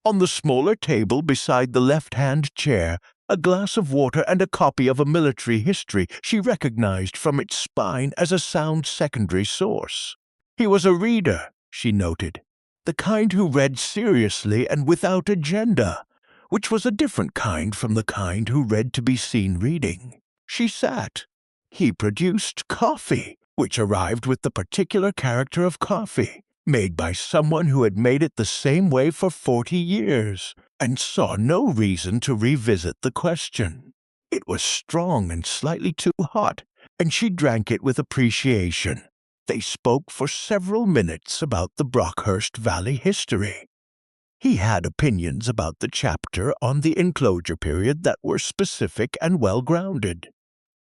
On the smaller table beside the left-hand chair, a glass of water and a copy of a military history she recognized from its spine as a sound secondary source. He was a reader, she noted, the kind who read seriously and without agenda, which was a different kind from the kind who read to be seen reading. She sat. He produced coffee, which arrived with the particular character of coffee, made by someone who had made it the same way for 40 years, and saw no reason to revisit the question. It was strong and slightly too hot, and she drank it with appreciation. They spoke for several minutes about the Brockhurst Valley history. He had opinions about the chapter on the enclosure period that were specific and well-grounded.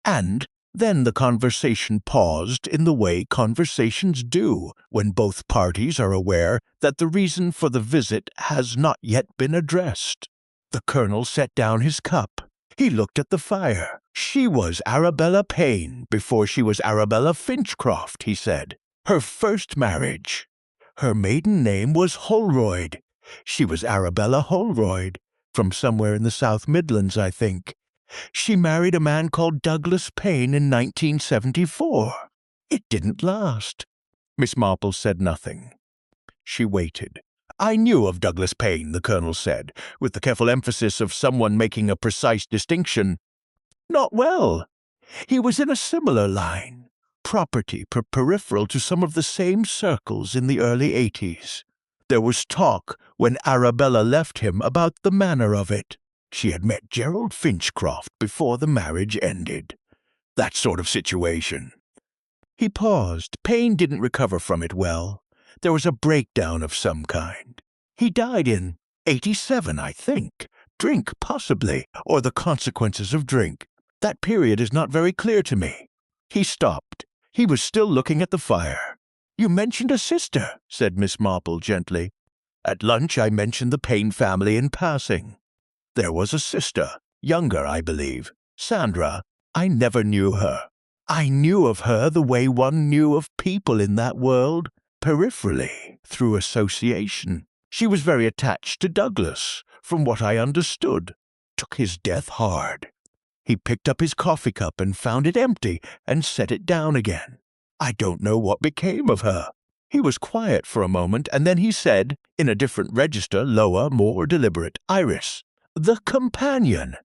And then the conversation paused in the way conversations do when both parties are aware that the reason for the visit has not yet been addressed. The Colonel set down his cup. He looked at the fire. She was Arabella Payne before she was Arabella Finchcroft, he said. Her first marriage. Her maiden name was Holroyd. She was Arabella Holroyd, from somewhere in the South Midlands, I think. She married a man called Douglas Payne in 1974. It didn't last. Miss Marple said nothing. She waited. I knew of Douglas Payne, the Colonel said, with the careful emphasis of someone making a precise distinction. Not well. He was in a similar line, property peripheral to some of the same circles in the early 80s. There was talk when Arabella left him about the manner of it. She had met Gerald Finchcroft before the marriage ended. That sort of situation. He paused. Payne didn't recover from it well. There was a breakdown of some kind. He died in 87, I think. Drink, possibly, or the consequences of drink. That period is not very clear to me. He stopped. He was still looking at the fire. You mentioned a sister, said Miss Marple gently. At lunch I mentioned the Payne family in passing. There was a sister, younger, I believe, Sandra. I never knew her. I knew of her the way one knew of people in that world, peripherally, through association. She was very attached to Douglas, from what I understood. Took his death hard. He picked up his coffee cup and found it empty and set it down again. I don't know what became of her. He was quiet for a moment, and then he said, in a different register, lower, more deliberate, Iris. The companion.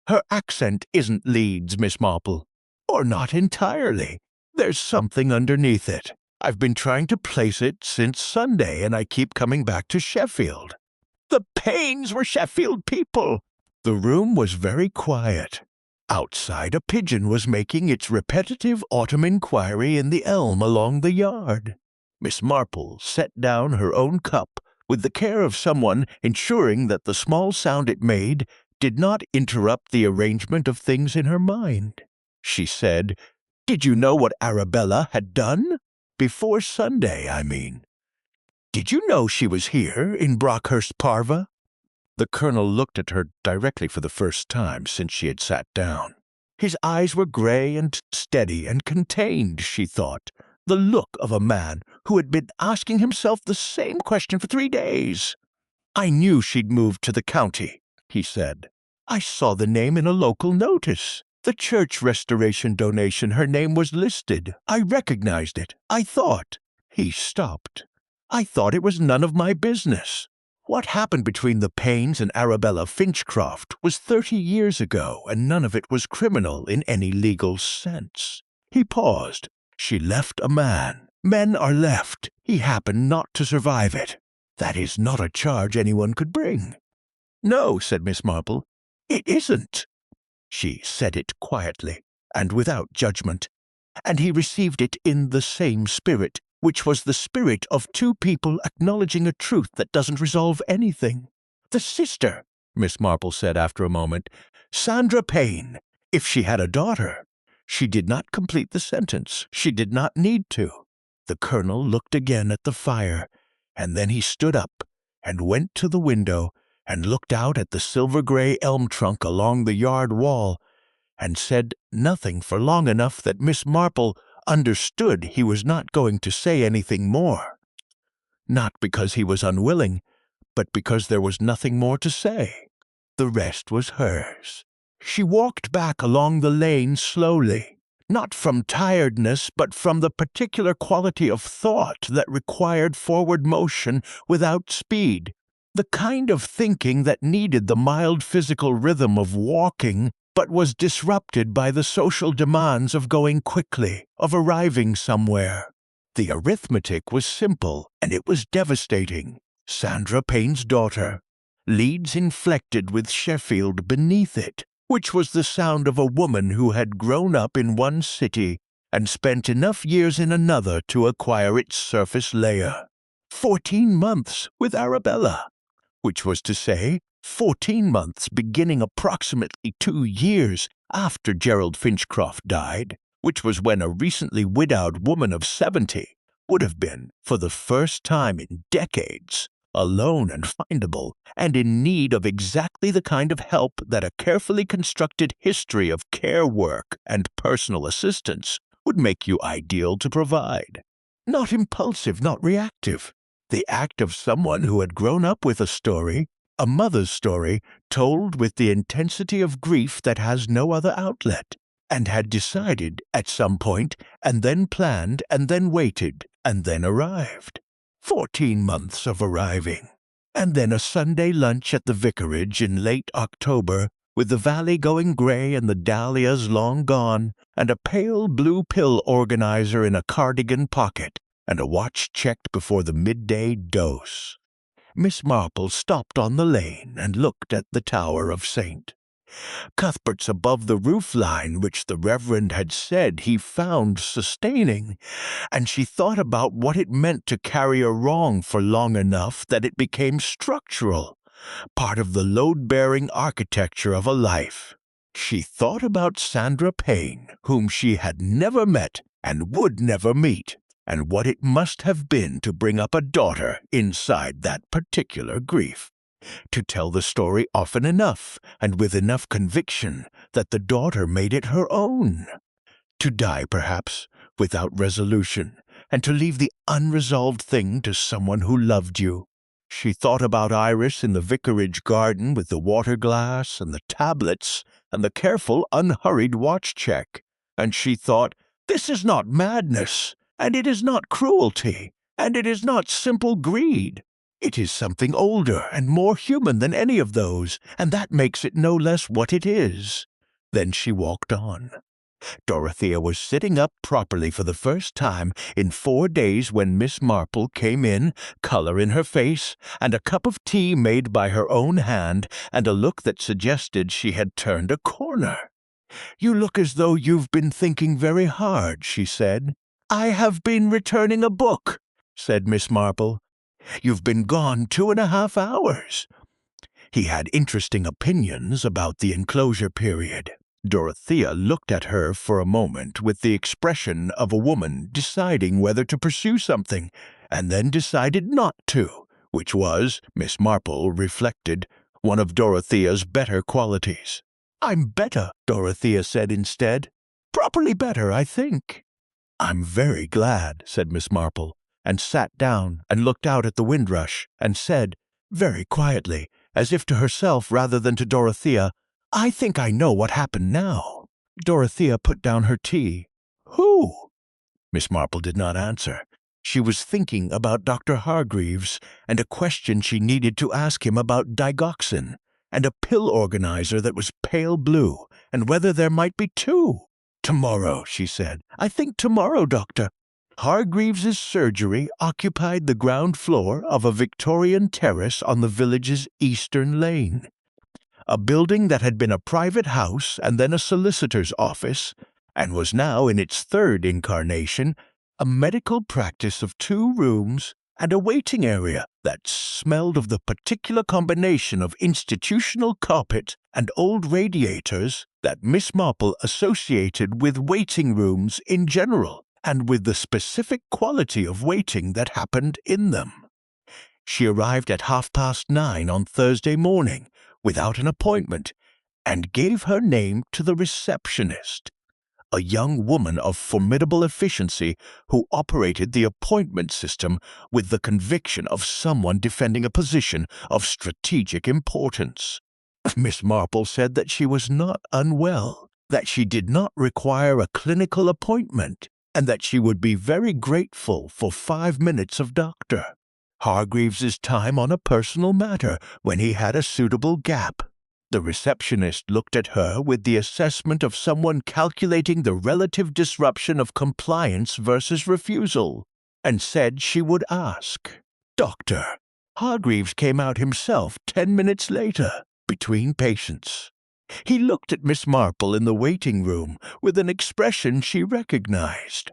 Her accent isn't Leeds, Miss Marple. Or not entirely. There's something underneath it. I've been trying to place it since Sunday, and I keep coming back to Sheffield. The Paynes were Sheffield people. The room was very quiet. Outside, a pigeon was making its repetitive autumn inquiry in the elm along the yard. Miss Marple set down her own cup with the care of someone ensuring that the small sound it made did not interrupt the arrangement of things in her mind. She said, Did you know what Arabella had done? Before Sunday, I mean. Did you know she was here in Brockhurst Parva? The Colonel looked at her directly for the first time since she had sat down. His eyes were grey and steady and contained, she thought, the look of a man who had been asking himself the same question for 3 days. I knew she'd moved to the county, he said. I saw the name in a local notice. The church restoration donation, her name was listed. I recognized it. I thought. He stopped. I thought it was none of my business. What happened between the Paynes and Arabella Finchcroft was 30 years ago, and none of it was criminal in any legal sense. He paused. She left a man. Men are left. He happened not to survive it. That is not a charge anyone could bring. No, said Miss Marple, it isn't. She said it quietly, and without judgment, and he received it in the same spirit, which was the spirit of 2 people acknowledging a truth that doesn't resolve anything. The sister, Miss Marple said after a moment, Sandra Payne, if she had a daughter. She did not complete the sentence. She did not need to. The colonel looked again at the fire, and then he stood up and went to the window and looked out at the silver-gray elm trunk along the yard wall, and said nothing for long enough that Miss Marple understood he was not going to say anything more. Not because he was unwilling, but because there was nothing more to say. The rest was hers. She walked back along the lane slowly, not from tiredness, but from the particular quality of thought that required forward motion without speed, the kind of thinking that needed the mild physical rhythm of walking, but was disrupted by the social demands of going quickly, of arriving somewhere. The arithmetic was simple, and it was devastating. Sandra Payne's daughter. Leads inflected with Sheffield beneath it, which was the sound of a woman who had grown up in one city and spent enough years in another to acquire its surface layer. 14 months with Arabella, which was to say, 14 months beginning approximately 2 years after Gerald Finchcroft died, which was when a recently widowed woman of 70 would have been, for the first time in decades, alone and findable, and in need of exactly the kind of help that a carefully constructed history of care work and personal assistance would make you ideal to provide. Not impulsive, not reactive. The act of someone who had grown up with a story, a mother's story, told with the intensity of grief that has no other outlet, and had decided at some point, and then planned, and then waited, and then arrived. 14 months of arriving. And then a Sunday lunch at the Vicarage in late October, with the valley going gray and the dahlias long gone, and a pale blue pill organizer in a cardigan pocket, and a watch checked before the midday dose. Miss Marple stopped on the lane and looked at the Tower of St. Cuthbert's above the roof line, which the Reverend had said he found sustaining, and she thought about what it meant to carry a wrong for long enough that it became structural, part of the load-bearing architecture of a life. She thought about Sandra Payne, whom she had never met and would never meet, and what it must have been to bring up a daughter inside that particular grief. To tell the story often enough and with enough conviction that the daughter made it her own. To die, perhaps, without resolution, and to leave the unresolved thing to someone who loved you. She thought about Iris in the vicarage garden with the water glass and the tablets and the careful, unhurried watch check, and she thought, this is not madness, and it is not cruelty, and it is not simple greed. It is something older and more human than any of those, and that makes it no less what it is. Then she walked on. Dorothea was sitting up properly for the first time in 4 days when Miss Marple came in, color in her face, and a cup of tea made by her own hand, and a look that suggested she had turned a corner. "You look as though you've been thinking very hard," she said. "I have been returning a book," said Miss Marple. "You've been gone 2.5 hours." He had interesting opinions about the enclosure period. Dorothea looked at her for a moment with the expression of a woman deciding whether to pursue something, and then decided not to, which was, Miss Marple reflected, one of Dorothea's better qualities. "I'm better," Dorothea said instead. "Properly better, I think." "I'm very glad," said Miss Marple, and sat down and looked out at the windrush, and said, very quietly, as if to herself rather than to Dorothea, "I think I know what happened now." Dorothea put down her tea. "Who?" Miss Marple did not answer. She was thinking about Dr. Hargreaves, and a question she needed to ask him about digoxin, and a pill organizer that was pale blue, and whether there might be 2. "Tomorrow," she said. "I think tomorrow, doctor." Hargreaves's surgery occupied the ground floor of a Victorian terrace on the village's eastern lane, a building that had been a private house and then a solicitor's office, and was now in its 3rd incarnation, a medical practice of 2 rooms and a waiting area that smelled of the particular combination of institutional carpet and old radiators that Miss Marple associated with waiting rooms in general and with the specific quality of waiting that happened in them. She arrived at 9:30 on Thursday morning without an appointment and gave her name to the receptionist, a young woman of formidable efficiency who operated the appointment system with the conviction of someone defending a position of strategic importance. Miss Marple said that she was not unwell, that she did not require a clinical appointment, and that she would be very grateful for 5 minutes of Dr. Hargreaves's time on a personal matter when he had a suitable gap. The receptionist looked at her with the assessment of someone calculating the relative disruption of compliance versus refusal, and said she would ask. Dr. Hargreaves came out himself 10 minutes later, between patients. He looked at Miss Marple in the waiting room with an expression she recognized.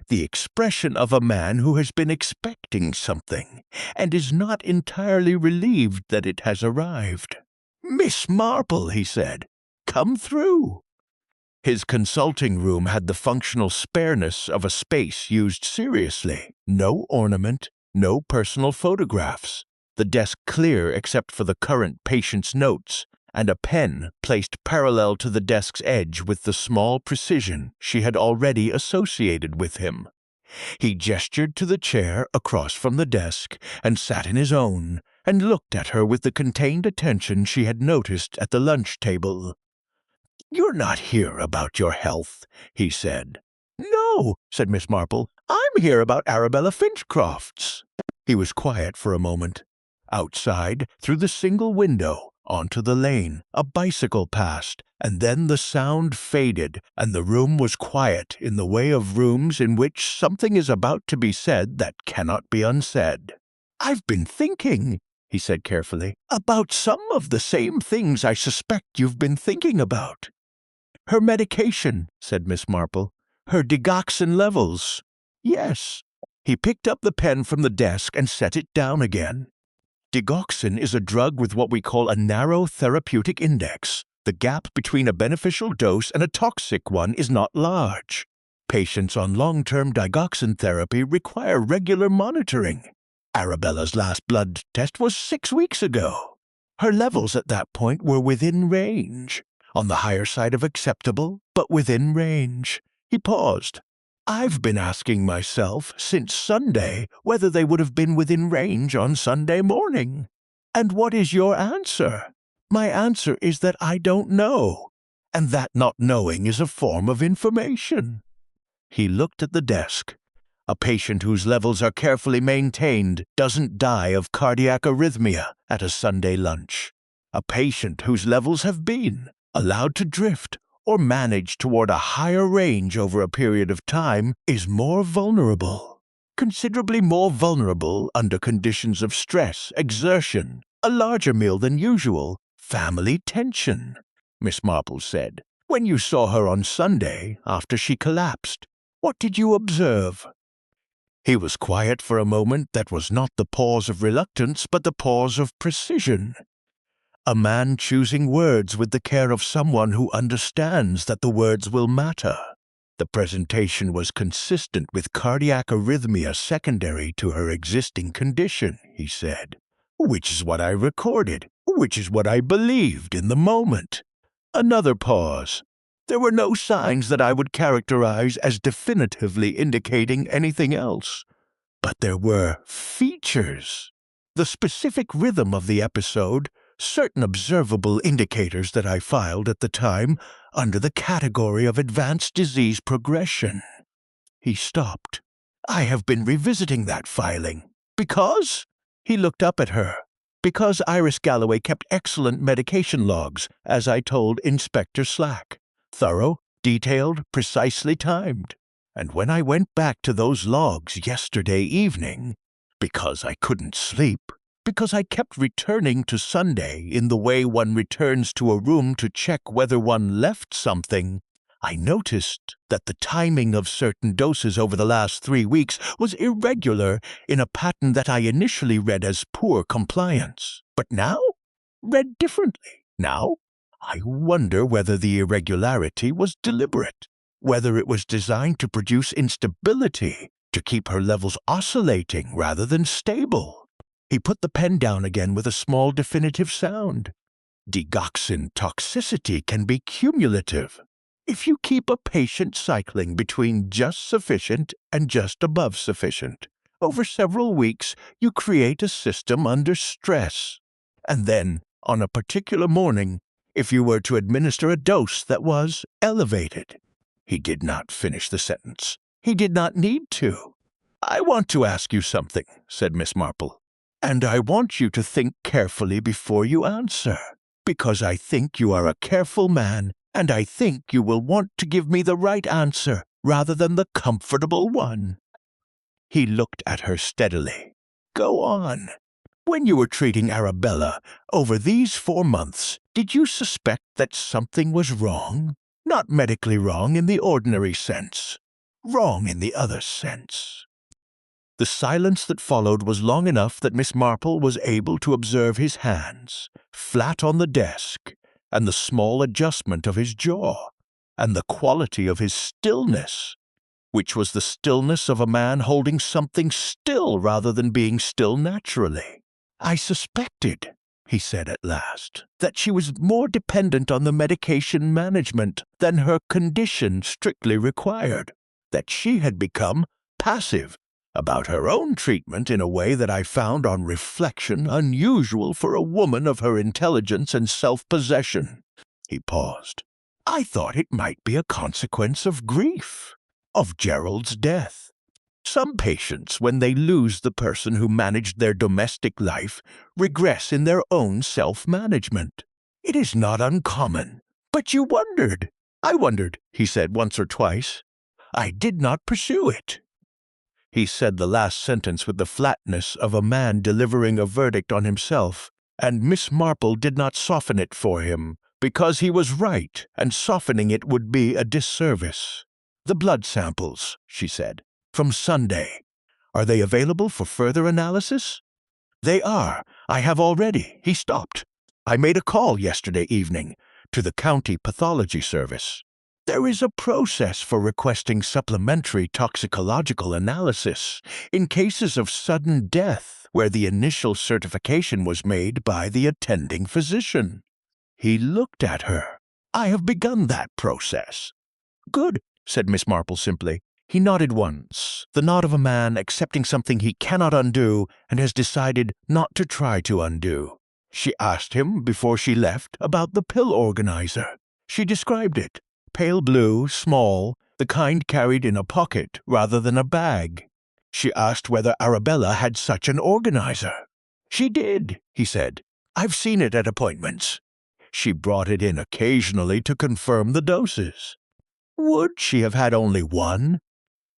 The expression of a man who has been expecting something and is not entirely relieved that it has arrived. "Miss Marple," he said, "come through." His consulting room had the functional spareness of a space used seriously. No ornament, no personal photographs, the desk clear except for the current patient's notes, and a pen placed parallel to the desk's edge with the small precision she had already associated with him. He gestured to the chair across from the desk and sat in his own, and looked at her with the contained attention she had noticed at the lunch table. "You're not here about your health," he said. "No," said Miss Marple. "I'm here about Arabella Finchcroft's." He was quiet for a moment. Outside, through the single window, onto the lane, a bicycle passed, and then the sound faded, and the room was quiet in the way of rooms in which something is about to be said that cannot be unsaid. "I've been thinking," he said carefully, "about some of the same things I suspect you've been thinking about." "Her medication," said Miss Marple. "Her digoxin levels." "Yes." He picked up the pen from the desk and set it down again. Digoxin is a drug with what we call a narrow therapeutic index. The gap between a beneficial dose and a toxic one is not large. Patients on long-term digoxin therapy require regular monitoring. Arabella's last blood test was 6 weeks ago. Her levels at that point were within range. On the higher side of acceptable, but within range. He paused. "I've been asking myself since Sunday whether they would have been within range on Sunday morning." "And what is your answer?" "My answer is that I don't know, and that not knowing is a form of information." He looked at the desk. A patient whose levels are carefully maintained doesn't die of cardiac arrhythmia at a Sunday lunch. A patient whose levels have been allowed to drift or manage toward a higher range over a period of time is more vulnerable, considerably more vulnerable under conditions of stress, exertion, a larger meal than usual, family tension, Miss Marple said. "When you saw her on Sunday after she collapsed, what did you observe?" He was quiet for a moment that was not the pause of reluctance but the pause of precision. A man choosing words with the care of someone who understands that the words will matter. The presentation was consistent with cardiac arrhythmia secondary to her existing condition, he said, "which is what I recorded, which is what I believed in the moment." Another pause. "There were no signs that I would characterize as definitively indicating anything else. But there were features. The specific rhythm of the episode, certain observable indicators that I filed at the time under the category of advanced disease progression." He stopped. "I have been revisiting that filing. Because?" He looked up at her. "Because Iris Galloway kept excellent medication logs, as I told Inspector Slack. Thorough, detailed, precisely timed. And when I went back to those logs yesterday evening, because I couldn't sleep, because I kept returning to Sunday in the way one returns to a room to check whether one left something, I noticed that the timing of certain doses over the last 3 weeks was irregular in a pattern that I initially read as poor compliance, but now read differently. Now I wonder whether the irregularity was deliberate, whether it was designed to produce instability, to keep her levels oscillating rather than stable. He put the pen down again with a small definitive sound. Digoxin toxicity can be cumulative. If you keep a patient cycling between just sufficient and just above sufficient, over several weeks you create a system under stress. And then, on a particular morning, if you were to administer a dose that was elevated. He did not finish the sentence. He did not need to. "I want to ask you something," said Miss Marple, "and I want you to think carefully before you answer, because I think you are a careful man, and I think you will want to give me the right answer rather than the comfortable one." He looked at her steadily. "Go on. When you were treating Arabella, over these 4 months, did you suspect that something was wrong? Not medically wrong in the ordinary sense. Wrong in the other sense." The silence that followed was long enough that Miss Marple was able to observe his hands, flat on the desk, and the small adjustment of his jaw, and the quality of his stillness, which was the stillness of a man holding something still rather than being still naturally. "I suspected," he said at last, "that she was more dependent on the medication management than her condition strictly required, that she had become passive about her own treatment in a way that I found on reflection unusual for a woman of her intelligence and self-possession." He paused. "I thought it might be a consequence of grief, of Gerald's death. Some patients, when they lose the person who managed their domestic life, regress in their own self-management. It is not uncommon. But you wondered." "I wondered," he said once or twice. "I did not pursue it." He said the last sentence with the flatness of a man delivering a verdict on himself, and Miss Marple did not soften it for him, because he was right, and softening it would be a disservice. "The blood samples," she said, "from Sunday. Are they available for further analysis?" "They are. I have already." He stopped. "I made a call yesterday evening to the county pathology service. There is a process for requesting supplementary toxicological analysis in cases of sudden death where the initial certification was made by the attending physician." He looked at her. "I have begun that process." "Good," said Miss Marple simply. He nodded once, the nod of a man accepting something he cannot undo and has decided not to try to undo. She asked him, before she left, about the pill organizer. She described it. Pale blue, small, the kind carried in a pocket rather than a bag. She asked whether Arabella had such an organizer. "She did," he said. "I've seen it at appointments. She brought it in occasionally to confirm the doses." "Would she have had only one?"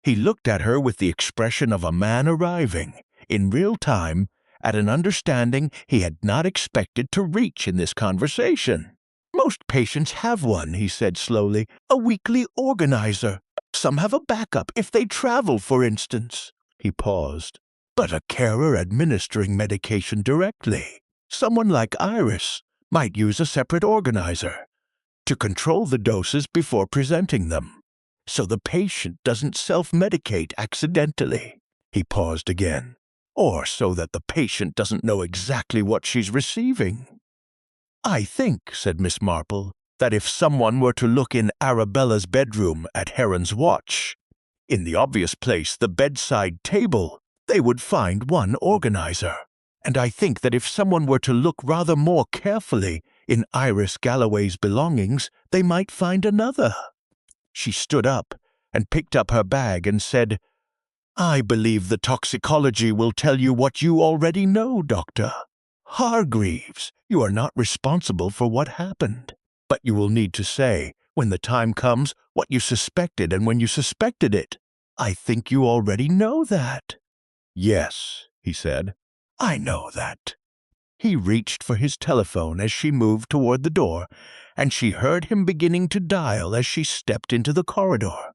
He looked at her with the expression of a man arriving, in real time, at an understanding he had not expected to reach in this conversation. "Most patients have one," he said slowly, "a weekly organizer. Some have a backup if they travel, for instance." He paused. "But a carer administering medication directly, someone like Iris, might use a separate organizer to control the doses before presenting them, so the patient doesn't self-medicate accidentally." He paused again. "Or so that the patient doesn't know exactly what she's receiving." "I think," said Miss Marple, "that if someone were to look in Arabella's bedroom at Heron's watch, in the obvious place, the bedside table, they would find one organizer. And I think that if someone were to look rather more carefully in Iris Galloway's belongings, they might find another." She stood up and picked up her bag and said, "I believe the toxicology will tell you what you already know, Doctor. Hargreaves, you are not responsible for what happened, but you will need to say, when the time comes, what you suspected and when you suspected it. I think you already know that." "Yes," he said, "I know that." He reached for his telephone as she moved toward the door, and she heard him beginning to dial as she stepped into the corridor.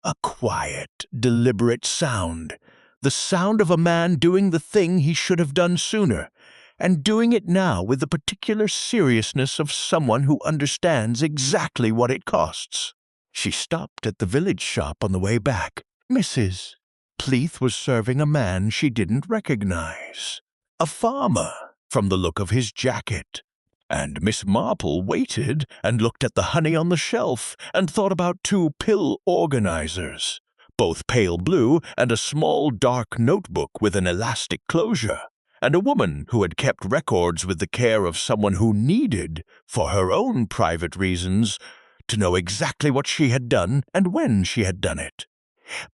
A quiet, deliberate sound, the sound of a man doing the thing he should have done sooner, and doing it now with the particular seriousness of someone who understands exactly what it costs. She stopped at the village shop on the way back. Mrs. Pleath was serving a man she didn't recognize. A farmer, from the look of his jacket. And Miss Marple waited and looked at the honey on the shelf and thought about 2 pill organizers, both pale blue, and a small dark notebook with an elastic closure, and a woman who had kept records with the care of someone who needed, for her own private reasons, to know exactly what she had done and when she had done it.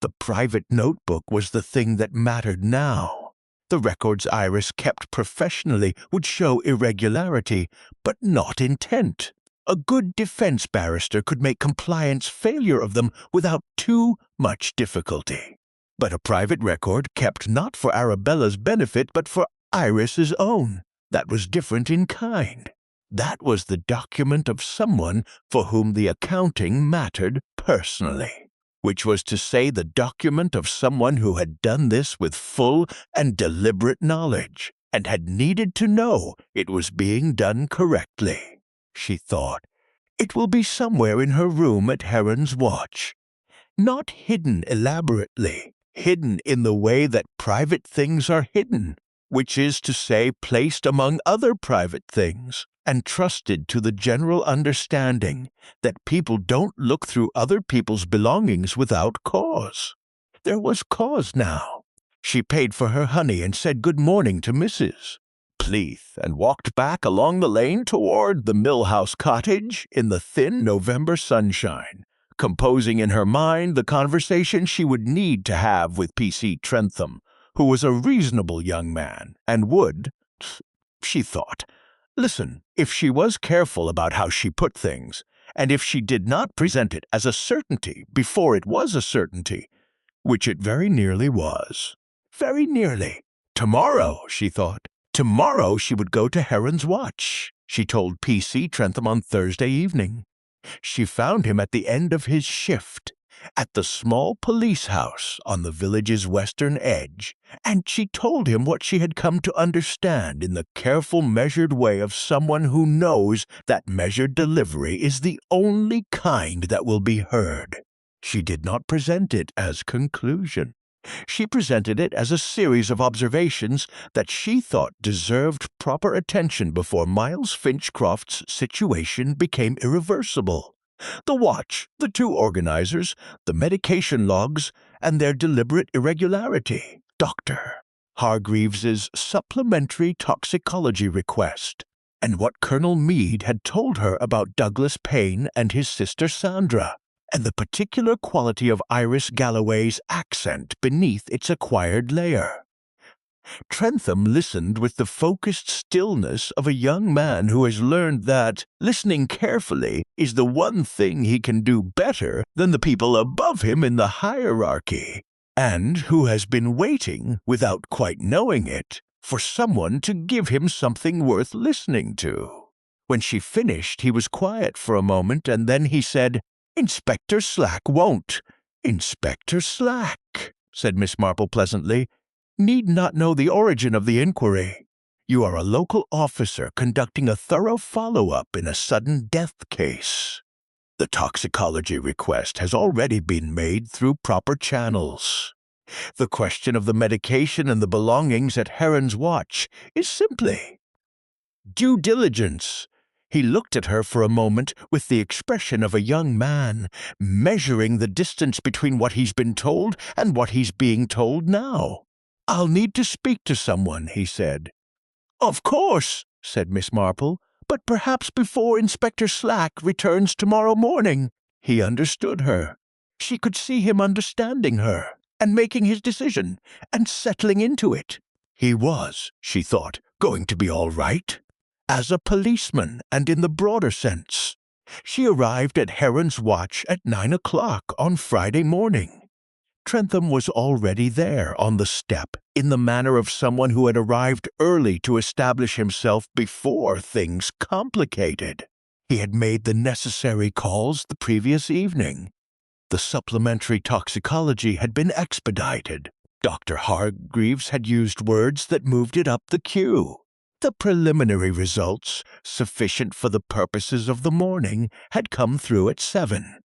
The private notebook was the thing that mattered now. The records Iris kept professionally would show irregularity, but not intent. A good defense barrister could make compliance failure of them without too much difficulty. But a private record kept not for Arabella's benefit but for Iris's own. That was different in kind. That was the document of someone for whom the accounting mattered personally, which was to say the document of someone who had done this with full and deliberate knowledge, and had needed to know it was being done correctly. She thought, it will be somewhere in her room at Heron's Watch. Not hidden elaborately, hidden in the way that private things are hidden, which is to say placed among other private things, and trusted to the general understanding that people don't look through other people's belongings without cause. There was cause now. She paid for her honey and said good morning to Mrs. Pleath and walked back along the lane toward the Mill-House cottage in the thin November sunshine, composing in her mind the conversation she would need to have with P.C. Trentham, who was a reasonable young man and would, she thought, listen if she was careful about how she put things, and if she did not present it as a certainty before it was a certainty, which it very nearly was. Very nearly. Tomorrow, she thought. Tomorrow she would go to Heron's Watch, she told P.C. Trentham on Thursday evening. She found him at the end of his shift, at the small police house on the village's western edge, and she told him what she had come to understand in the careful, measured way of someone who knows that measured delivery is the only kind that will be heard. She did not present it as conclusion. She presented it as a series of observations that she thought deserved proper attention before Miles Finchcroft's situation became irreversible. The watch, the 2 organizers, the medication logs, and their deliberate irregularity. Dr. Hargreaves's supplementary toxicology request, and what Colonel Meade had told her about Douglas Payne and his sister Sandra, and the particular quality of Iris Galloway's accent beneath its acquired layer. Trentham listened with the focused stillness of a young man who has learned that listening carefully is the one thing he can do better than the people above him in the hierarchy, and who has been waiting, without quite knowing it, for someone to give him something worth listening to. When she finished, he was quiet for a moment, and then he said, "Inspector Slack won't." "Inspector Slack," said Miss Marple pleasantly, "need not know the origin of the inquiry. You are a local officer conducting a thorough follow-up in a sudden death case. The toxicology request has already been made through proper channels. The question of the medication and the belongings at Heron's Watch is simply due diligence." He looked at her for a moment with the expression of a young man, measuring the distance between what he's been told and what he's being told now. "I'll need to speak to someone," he said. "Of course," said Miss Marple, "but perhaps before Inspector Slack returns tomorrow morning." He understood her. She could see him understanding her, and making his decision, and settling into it. He was, she thought, going to be all right. As a policeman, and in the broader sense. She arrived at Heron's Watch at 9 o'clock on Friday morning. Trentham was already there on the step, in the manner of someone who had arrived early to establish himself before things complicated. He had made the necessary calls the previous evening. The supplementary toxicology had been expedited. Dr. Hargreaves had used words that moved it up the queue. The preliminary results, sufficient for the purposes of the morning, had come through at 7.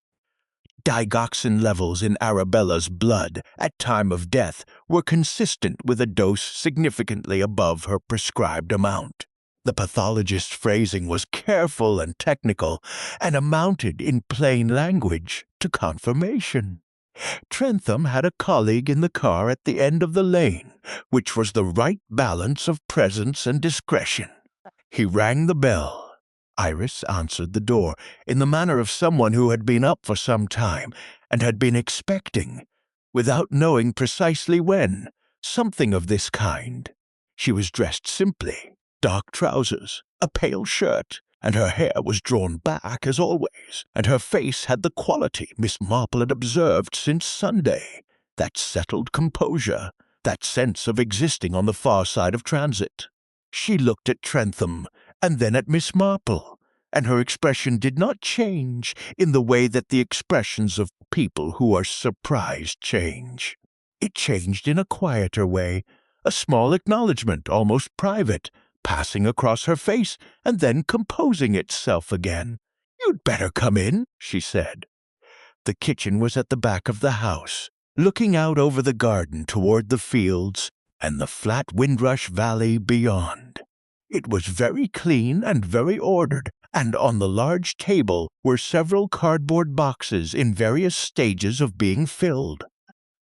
Digoxin levels in Arabella's blood at time of death were consistent with a dose significantly above her prescribed amount. The pathologist's phrasing was careful and technical, and amounted, in plain language, to confirmation. Trentham had a colleague in the car at the end of the lane, which was the right balance of presence and discretion. He rang the bell. Iris answered the door in the manner of someone who had been up for some time and had been expecting, without knowing precisely when, something of this kind. She was dressed simply, dark trousers, a pale shirt, and her hair was drawn back as always, and her face had the quality Miss Marple had observed since Sunday, that settled composure, that sense of existing on the far side of transit. She looked at Trentham, and then at Miss Marple, and her expression did not change in the way that the expressions of people who are surprised change. It changed in a quieter way, a small acknowledgment, almost private, passing across her face and then composing itself again. "You'd better come in," she said. The kitchen was at the back of the house, looking out over the garden toward the fields and the flat Windrush Valley beyond. It was very clean and very ordered, and on the large table were several cardboard boxes in various stages of being filled.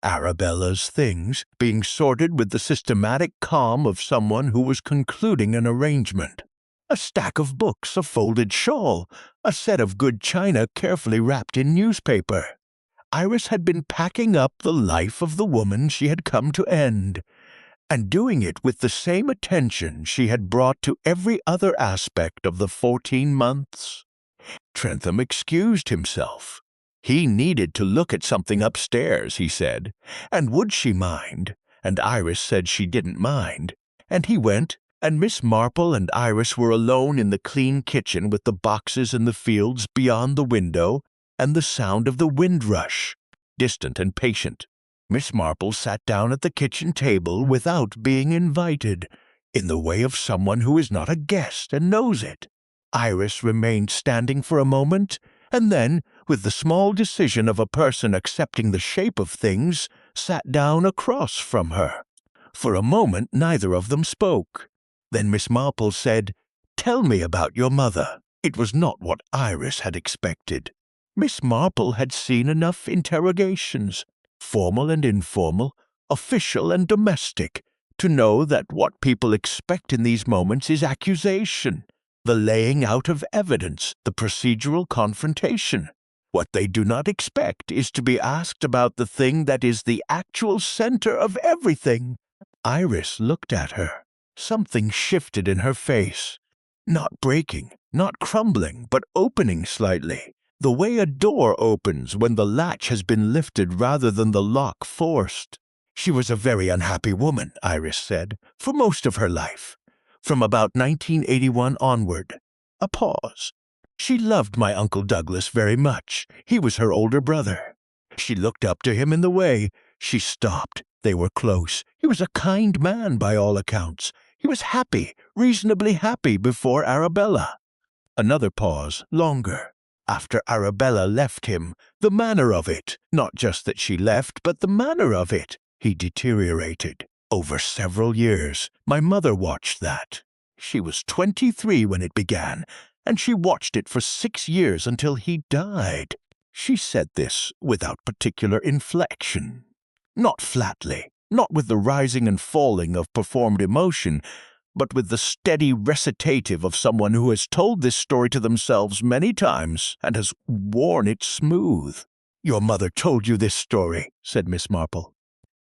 Arabella's things being sorted with the systematic calm of someone who was concluding an arrangement. A stack of books, a folded shawl, a set of good china carefully wrapped in newspaper. Iris had been packing up the life of the woman she had come to end, and doing it with the same attention she had brought to every other aspect of the 14 months. Trentham excused himself. He needed to look at something upstairs, he said, and would she mind? And Iris said she didn't mind. And he went, and Miss Marple and Iris were alone in the clean kitchen with the boxes in the fields beyond the window, and the sound of the wind rush, distant and patient. Miss Marple sat down at the kitchen table without being invited, in the way of someone who is not a guest and knows it. Iris remained standing for a moment, and then, with the small decision of a person accepting the shape of things, sat down across from her. For a moment neither of them spoke. Then Miss Marple said, "Tell me about your mother." It was not what Iris had expected. Miss Marple had seen enough interrogations, formal and informal, official and domestic, to know that what people expect in these moments is accusation, the laying out of evidence, the procedural confrontation. What they do not expect is to be asked about the thing that is the actual center of everything. Iris looked at her. Something shifted in her face. Not breaking, not crumbling, but opening slightly, the way a door opens when the latch has been lifted rather than the lock forced. She was a very unhappy woman, Iris said, for most of her life, from about 1981 onward. A pause. She loved my Uncle Douglas very much. He was her older brother. She looked up to him in the way. She stopped. They were close. He was a kind man by all accounts. He was happy, reasonably happy before Arabella. Another pause, longer. After Arabella left him, the manner of it, not just that she left, but the manner of it, he deteriorated. Over several years, my mother watched that. She was 23 when it began, and she watched it for 6 years until he died. She said this without particular inflection. Not flatly, not with the rising and falling of performed emotion, but with the steady recitative of someone who has told this story to themselves many times and has worn it smooth. "Your mother told you this story," said Miss Marple.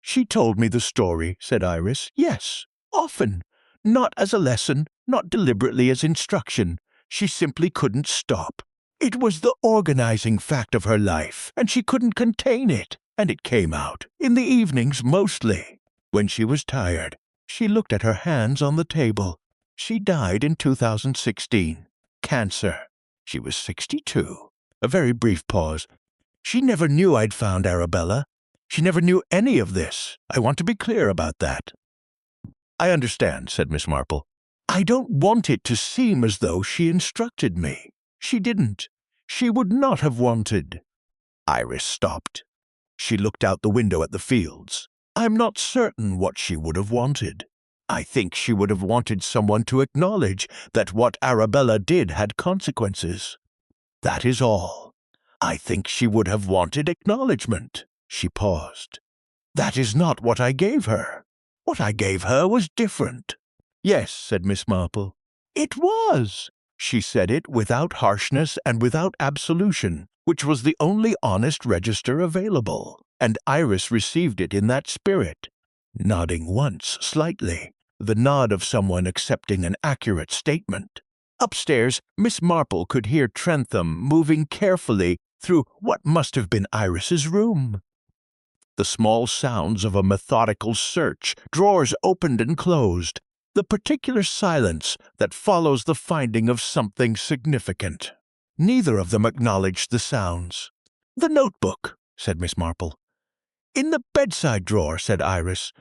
"She told me the story," said Iris. "Yes, often. Not as a lesson, not deliberately as instruction. She simply couldn't stop. It was the organizing fact of her life, and she couldn't contain it, and it came out, in the evenings mostly. When she was tired, she looked at her hands on the table. She died in 2016. Cancer. She was 62. A very brief pause. She never knew I'd found Arabella. She never knew any of this. I want to be clear about that." "I understand," said Miss Marple. I don't want it to seem as though she instructed me. She didn't. She would not have wanted." Iris stopped. She looked out the window at the fields. "I'm not certain what she would have wanted. I think she would have wanted someone to acknowledge that what Arabella did had consequences. That is all. I think she would have wanted acknowledgment." She paused. "That is not what I gave her. What I gave her was different." "Yes," said Miss Marple. "It was." She said it without harshness and without absolution, which was the only honest register available, and Iris received it in that spirit, nodding once slightly, the nod of someone accepting an accurate statement. Upstairs, Miss Marple could hear Trentham moving carefully through what must have been Iris's room. The small sounds of a methodical search, drawers opened and closed, the particular silence that follows the finding of something significant. Neither of them acknowledged the sounds. "The notebook," said Miss Marple. "In the bedside drawer," said Iris.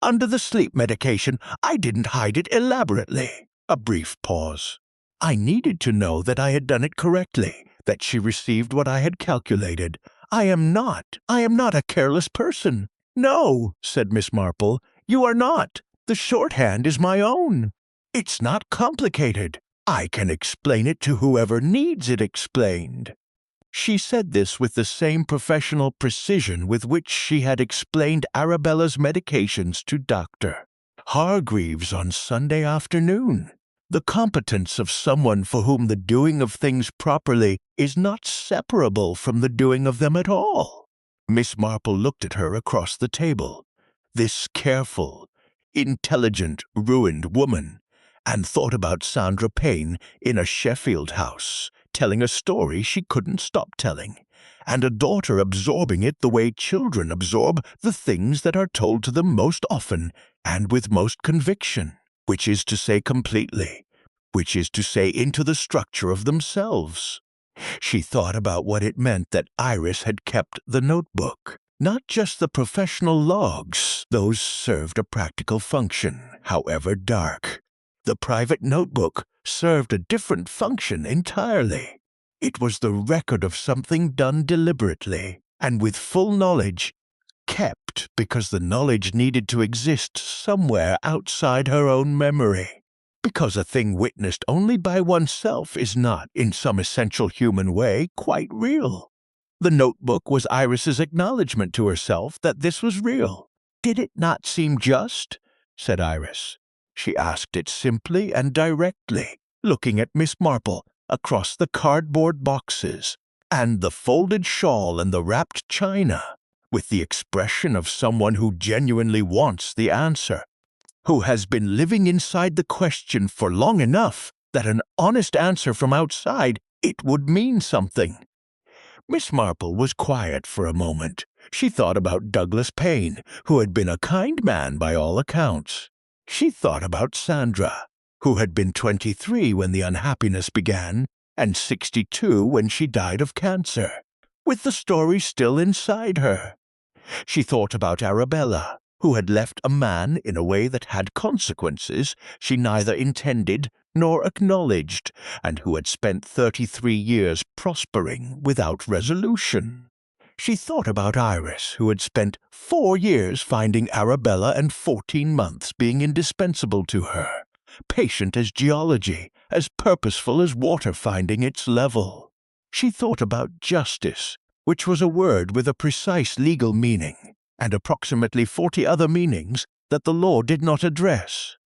"Under the sleep medication. I didn't hide it elaborately." A brief pause. "I needed to know that I had done it correctly, that she received what I had calculated. I am not a careless person." "No," said Miss Marple, "you are not. The shorthand is my own. It's not complicated. I can explain it to whoever needs it explained." She said this with the same professional precision with which she had explained Arabella's medications to Dr. Hargreaves on Sunday afternoon. The competence of someone for whom the doing of things properly is not separable from the doing of them at all. Miss Marple looked at her across the table, this careful, intelligent, ruined woman, and thought about Sandra Payne in a Sheffield house, telling a story she couldn't stop telling, and a daughter absorbing it the way children absorb the things that are told to them most often and with most conviction, which is to say completely, which is to say into the structure of themselves. She thought about what it meant that Iris had kept the notebook. Not just the professional logs, those served a practical function, however dark. The private notebook served a different function entirely. It was the record of something done deliberately, and with full knowledge, kept because the knowledge needed to exist somewhere outside her own memory. Because a thing witnessed only by oneself is not, in some essential human way, quite real. The notebook was Iris's acknowledgment to herself that this was real. "Did it not seem just?" said Iris. She asked it simply and directly, looking at Miss Marple across the cardboard boxes, and the folded shawl and the wrapped china, with the expression of someone who genuinely wants the answer, who has been living inside the question for long enough that an honest answer from outside it would mean something. Miss Marple was quiet for a moment. She thought about Douglas Payne, who had been a kind man by all accounts. She thought about Sandra, who had been 23 when the unhappiness began, and 62 when she died of cancer, with the story still inside her. She thought about Arabella, who had left a man in a way that had consequences she neither intended nor acknowledged, and who had spent 33 years prospering without resolution. She thought about Iris, who had spent 4 years finding Arabella and 14 months being indispensable to her, patient as geology, as purposeful as water finding its level. She thought about justice, which was a word with a precise legal meaning, and approximately 40 other meanings that the law did not address.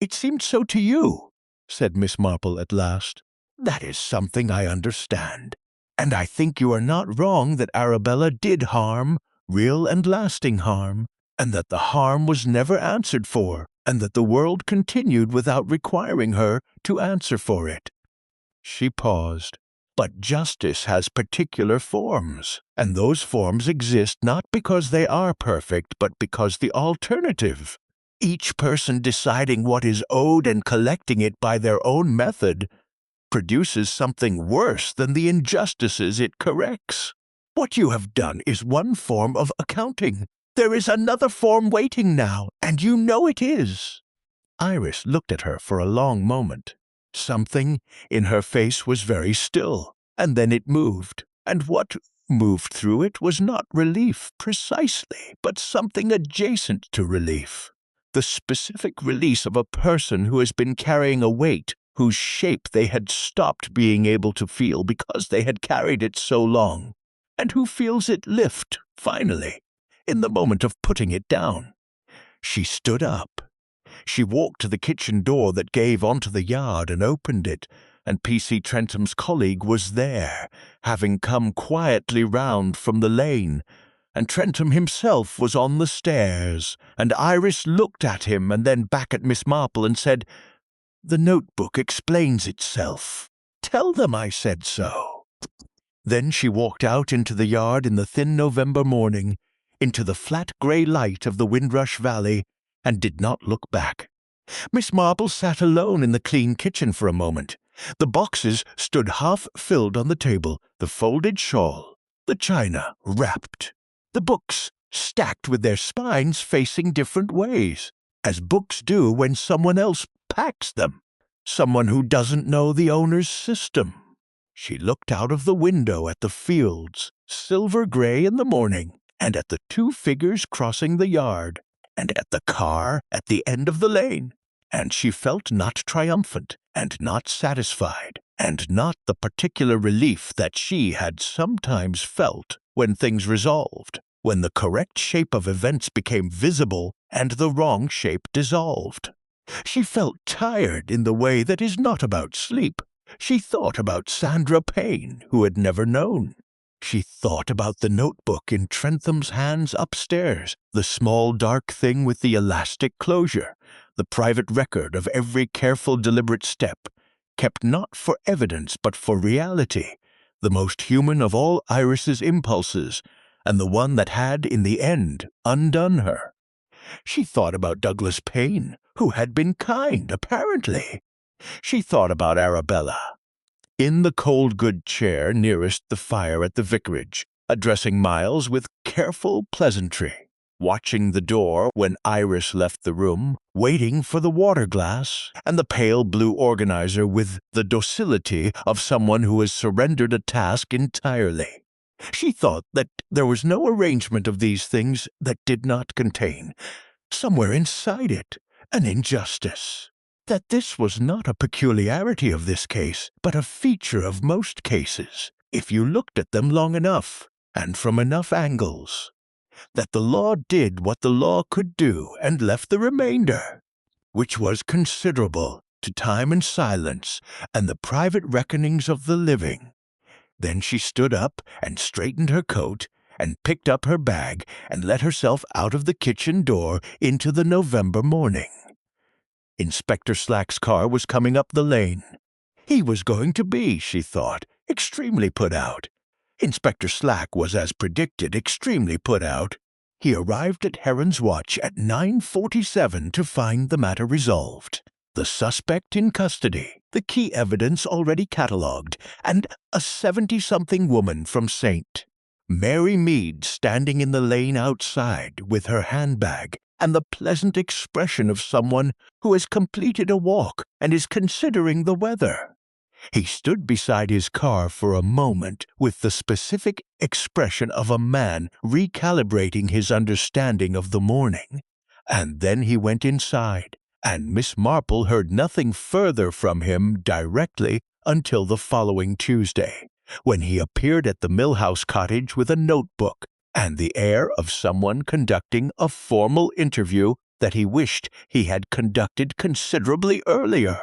"It seemed so to you," said Miss Marple at last. "That is something I understand, and I think you are not wrong that Arabella did harm, real and lasting harm, and that the harm was never answered for, and that the world continued without requiring her to answer for it." She paused. "But justice has particular forms, and those forms exist not because they are perfect, but because the alternative, each person deciding what is owed and collecting it by their own method, produces something worse than the injustices it corrects. What you have done is one form of accounting. There is another form waiting now, and you know it is." Iris looked at her for a long moment. Something in her face was very still, and then it moved, and what moved through it was not relief precisely, but something adjacent to relief. The specific release of a person who has been carrying a weight whose shape they had stopped being able to feel because they had carried it so long, and who feels it lift, finally, in the moment of putting it down. She stood up. She walked to the kitchen door that gave onto the yard and opened it, and P.C. Trentham's colleague was there, having come quietly round from the lane, and Trentham himself was on the stairs, and Iris looked at him and then back at Miss Marple and said, "The notebook explains itself. Tell them I said so." Then she walked out into the yard in the thin November morning, into the flat grey light of the Windrush Valley, and did not look back. Miss Marple sat alone in the clean kitchen for a moment. The boxes stood half-filled on the table, the folded shawl, the china wrapped, the books stacked with their spines facing different ways, as books do when someone else packs them, someone who doesn't know the owner's system. She looked out of the window at the fields, silver-grey in the morning, and at the two figures crossing the yard, and at the car at the end of the lane, and she felt not triumphant, and not satisfied, and not the particular relief that she had sometimes felt when things resolved, when the correct shape of events became visible and the wrong shape dissolved. She felt tired in the way that is not about sleep. She thought about Sandra Payne, who had never known. She thought about the notebook in Trentham's hands upstairs, the small dark thing with the elastic closure, the private record of every careful deliberate step, kept not for evidence but for reality, the most human of all Iris's impulses, and the one that had, in the end, undone her. She thought about Douglas Payne, who had been kind, apparently. She thought about Arabella. In the cold good chair nearest the fire at the vicarage, addressing Miles with careful pleasantry, watching the door when Iris left the room, waiting for the water-glass and the pale blue organizer with the docility of someone who has surrendered a task entirely. She thought that there was no arrangement of these things that did not contain, somewhere inside it, an injustice. That this was not a peculiarity of this case, but a feature of most cases, if you looked at them long enough, and from enough angles. That the law did what the law could do and left the remainder, which was considerable, to time and silence, and the private reckonings of the living. Then she stood up and straightened her coat, and picked up her bag, and let herself out of the kitchen door into the November morning. Inspector Slack's car was coming up the lane. He was going to be, she thought, extremely put out. Inspector Slack was, as predicted, extremely put out. He arrived at Heron's Watch at 9:47 to find the matter resolved. The suspect in custody, the key evidence already catalogued, and a 70-something woman from St. Mary Mead standing in the lane outside with her handbag, and the pleasant expression of someone who has completed a walk and is considering the weather. He stood beside his car for a moment with the specific expression of a man recalibrating his understanding of the morning, and then he went inside, and Miss Marple heard nothing further from him directly until the following Tuesday, when he appeared at the Millhouse cottage with a notebook and the air of someone conducting a formal interview that he wished he had conducted considerably earlier.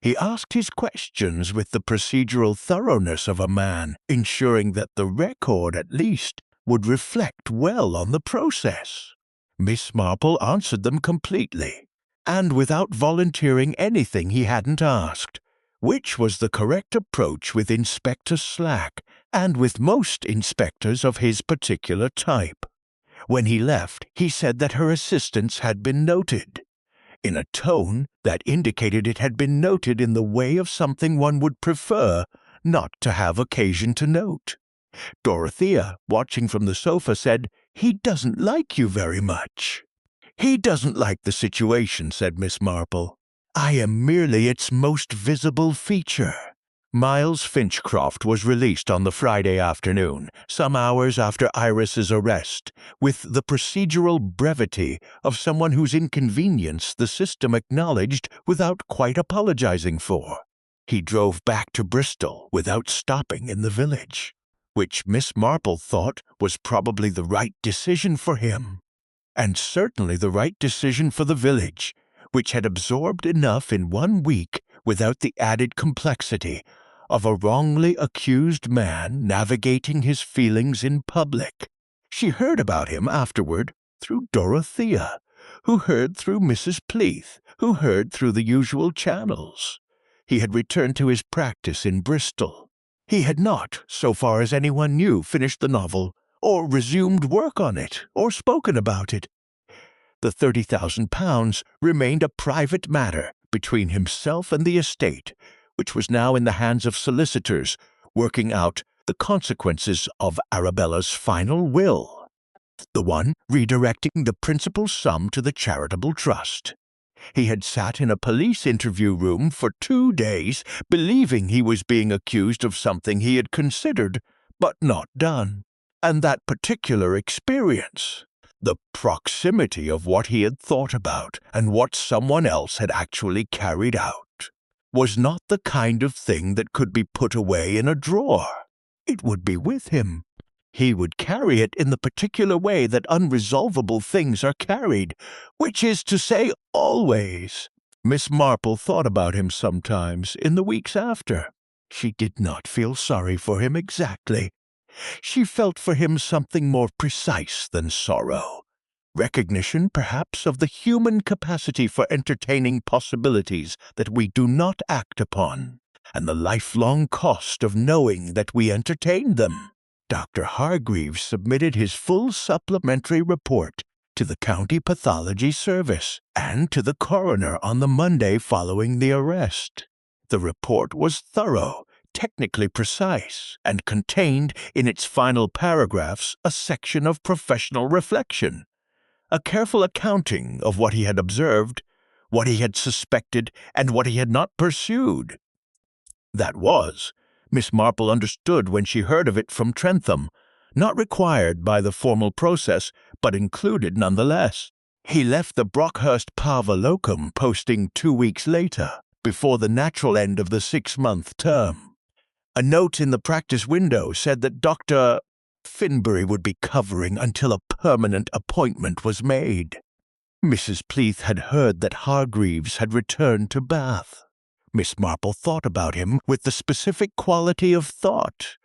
He asked his questions with the procedural thoroughness of a man, ensuring that the record, at least, would reflect well on the process. Miss Marple answered them completely, and without volunteering anything he hadn't asked, which was the correct approach with Inspector Slack, and with most inspectors of his particular type. When he left, he said that her assistance had been noted, in a tone that indicated it had been noted in the way of something one would prefer not to have occasion to note. Dorothea, watching from the sofa, said, "He doesn't like you very much." "He doesn't like the situation," said Miss Marple. "I am merely its most visible feature." Miles Finchcroft was released on the Friday afternoon, some hours after Iris's arrest, with the procedural brevity of someone whose inconvenience the system acknowledged without quite apologizing for. He drove back to Bristol without stopping in the village, which Miss Marple thought was probably the right decision for him, and certainly the right decision for the village, which had absorbed enough in 1 week without the added complexity of a wrongly accused man navigating his feelings in public. She heard about him afterward through Dorothea, who heard through Mrs. Pleath, who heard through the usual channels. He had returned to his practice in Bristol. He had not, so far as anyone knew, finished the novel, or resumed work on it, or spoken about it. The £30,000 remained a private matter between himself and the estate, which was now in the hands of solicitors working out the consequences of Arabella's final will, the one redirecting the principal sum to the charitable trust. He had sat in a police interview room for 2 days, believing he was being accused of something he had considered but not done. And that particular experience, the proximity of what he had thought about and what someone else had actually carried out, was not the kind of thing that could be put away in a drawer. It would be with him. He would carry it in the particular way that unresolvable things are carried, which is to say, always. Miss Marple thought about him sometimes in the weeks after. She did not feel sorry for him exactly. She felt for him something more precise than sorrow. Recognition, perhaps, of the human capacity for entertaining possibilities that we do not act upon, and the lifelong cost of knowing that we entertained them. Dr. Hargreaves submitted his full supplementary report to the County Pathology Service and to the coroner on the Monday following the arrest. The report was thorough, technically precise, and contained in its final paragraphs a section of professional reflection, a careful accounting of what he had observed, what he had suspected, and what he had not pursued. That was, Miss Marple understood when she heard of it from Trentham, not required by the formal process, but included nonetheless. He left the Brockhurst Parva Locum posting 2 weeks later, before the natural end of the 6-month term. A note in the practice window said that Dr. Finbury would be covering until a permanent appointment was made. Mrs. Pleath had heard that Hargreaves had returned to Bath. Miss Marple thought about him with the specific quality of thought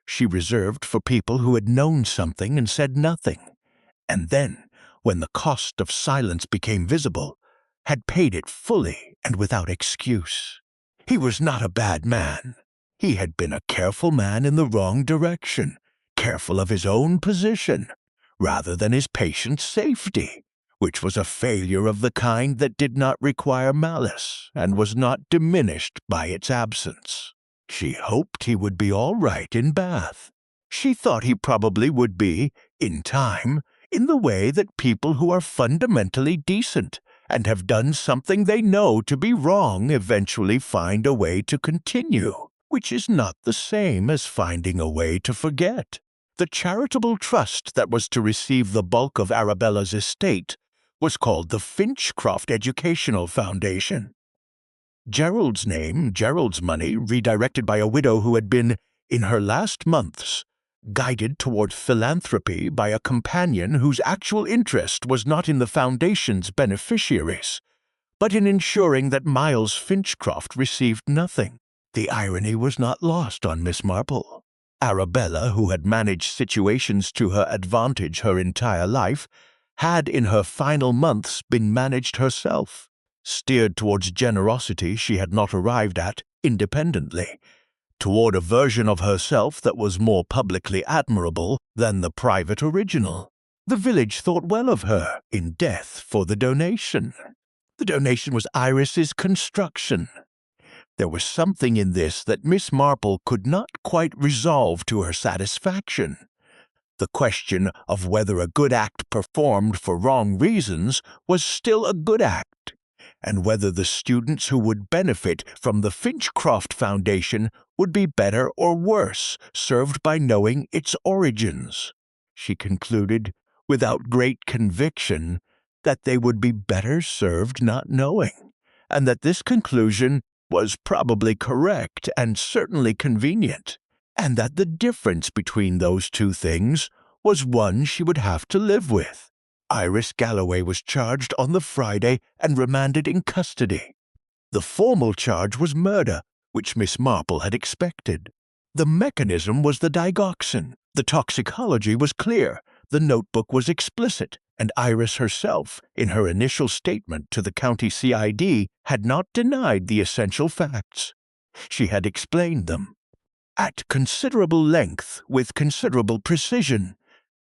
she reserved for people who had known something and said nothing, and then, when the cost of silence became visible, had paid it fully and without excuse. He was not a bad man. He had been a careful man in the wrong direction, careful of his own position, rather than his patient's safety, which was a failure of the kind that did not require malice and was not diminished by its absence. She hoped he would be all right in Bath. She thought he probably would be, in time, in the way that people who are fundamentally decent and have done something they know to be wrong eventually find a way to continue, which is not the same as finding a way to forget. The charitable trust that was to receive the bulk of Arabella's estate was called the Finchcroft Educational Foundation. Gerald's name, Gerald's money, redirected by a widow who had been, in her last months, guided toward philanthropy by a companion whose actual interest was not in the foundation's beneficiaries, but in ensuring that Miles Finchcroft received nothing. The irony was not lost on Miss Marple. Arabella, who had managed situations to her advantage her entire life, had in her final months been managed herself, steered towards generosity she had not arrived at independently, toward a version of herself that was more publicly admirable than the private original. The village thought well of her in death for the donation. The donation was Iris's construction. There was something in this that Miss Marple could not quite resolve to her satisfaction. The question of whether a good act performed for wrong reasons was still a good act, and whether the students who would benefit from the Finchcroft Foundation would be better or worse served by knowing its origins. She concluded, without great conviction, that they would be better served not knowing, and that this conclusion was probably correct and certainly convenient, and that the difference between those two things was one she would have to live with. Iris Galloway was charged on the Friday and remanded in custody. The formal charge was murder, which Miss Marple had expected. The mechanism was the digoxin. The toxicology was clear. The notebook was explicit, and Iris herself, in her initial statement to the county CID, had not denied the essential facts. She had explained them at considerable length with considerable precision,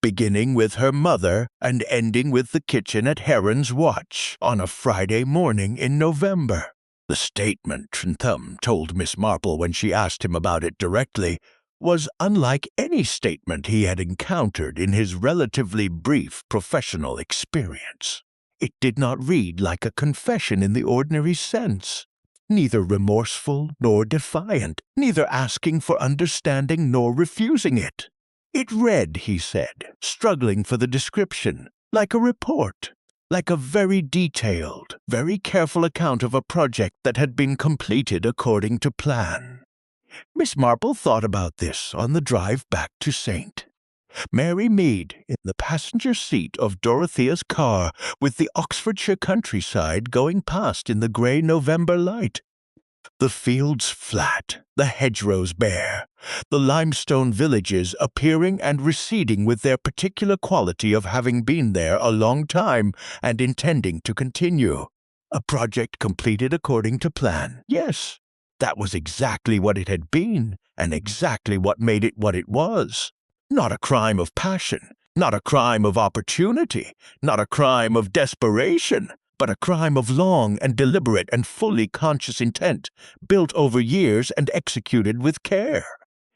beginning with her mother and ending with the kitchen at Heron's Watch on a Friday morning in November. The statement, Trentham told Miss Marple when she asked him about it directly, was unlike any statement he had encountered in his relatively brief professional experience. It did not read like a confession in the ordinary sense, neither remorseful nor defiant, neither asking for understanding nor refusing it. It read, he said, struggling for the description, like a report, like a very detailed, very careful account of a project that had been completed according to plan. Miss Marple thought about this on the drive back to St. Mary Mead in the passenger seat of Dorothea's car with the Oxfordshire countryside going past in the grey November light. The fields flat, the hedgerows bare, the limestone villages appearing and receding with their particular quality of having been there a long time and intending to continue. A project completed according to plan. Yes, that was exactly what it had been, and exactly what made it what it was. Not a crime of passion, not a crime of opportunity, not a crime of desperation, but a crime of long and deliberate and fully conscious intent, built over years and executed with care.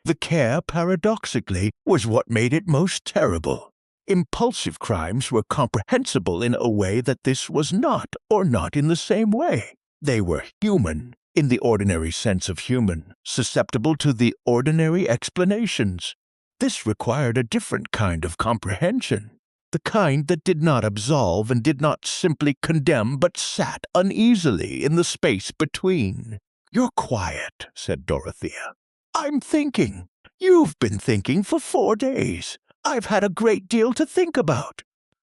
The care, paradoxically, was what made it most terrible. Impulsive crimes were comprehensible in a way that this was not, or not in the same way. They were human, in the ordinary sense of human, susceptible to the ordinary explanations. This required a different kind of comprehension. The kind that did not absolve and did not simply condemn, but sat uneasily in the space between. "You're quiet," said Dorothea. "I'm thinking. You've been thinking for 4 days. I've had a great deal to think about."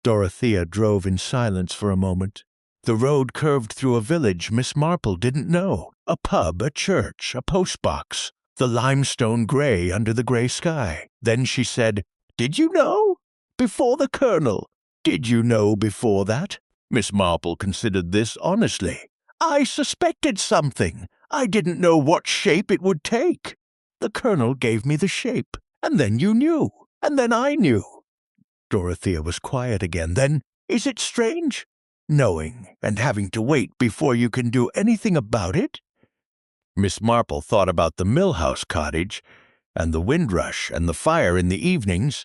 Dorothea drove in silence for a moment. The road curved through a village Miss Marple didn't know, a pub, a church, a postbox, the limestone grey under the grey sky. Then she said, "Did you know? Before the Colonel. Did you know before that?" Miss Marple considered this honestly. "I suspected something. I didn't know what shape it would take. The Colonel gave me the shape, and then you knew, and then I knew." Dorothea was quiet again. "Then is it strange? Knowing and having to wait before you can do anything about it?" Miss Marple thought about the Millhouse cottage, and the windrush and the fire in the evenings,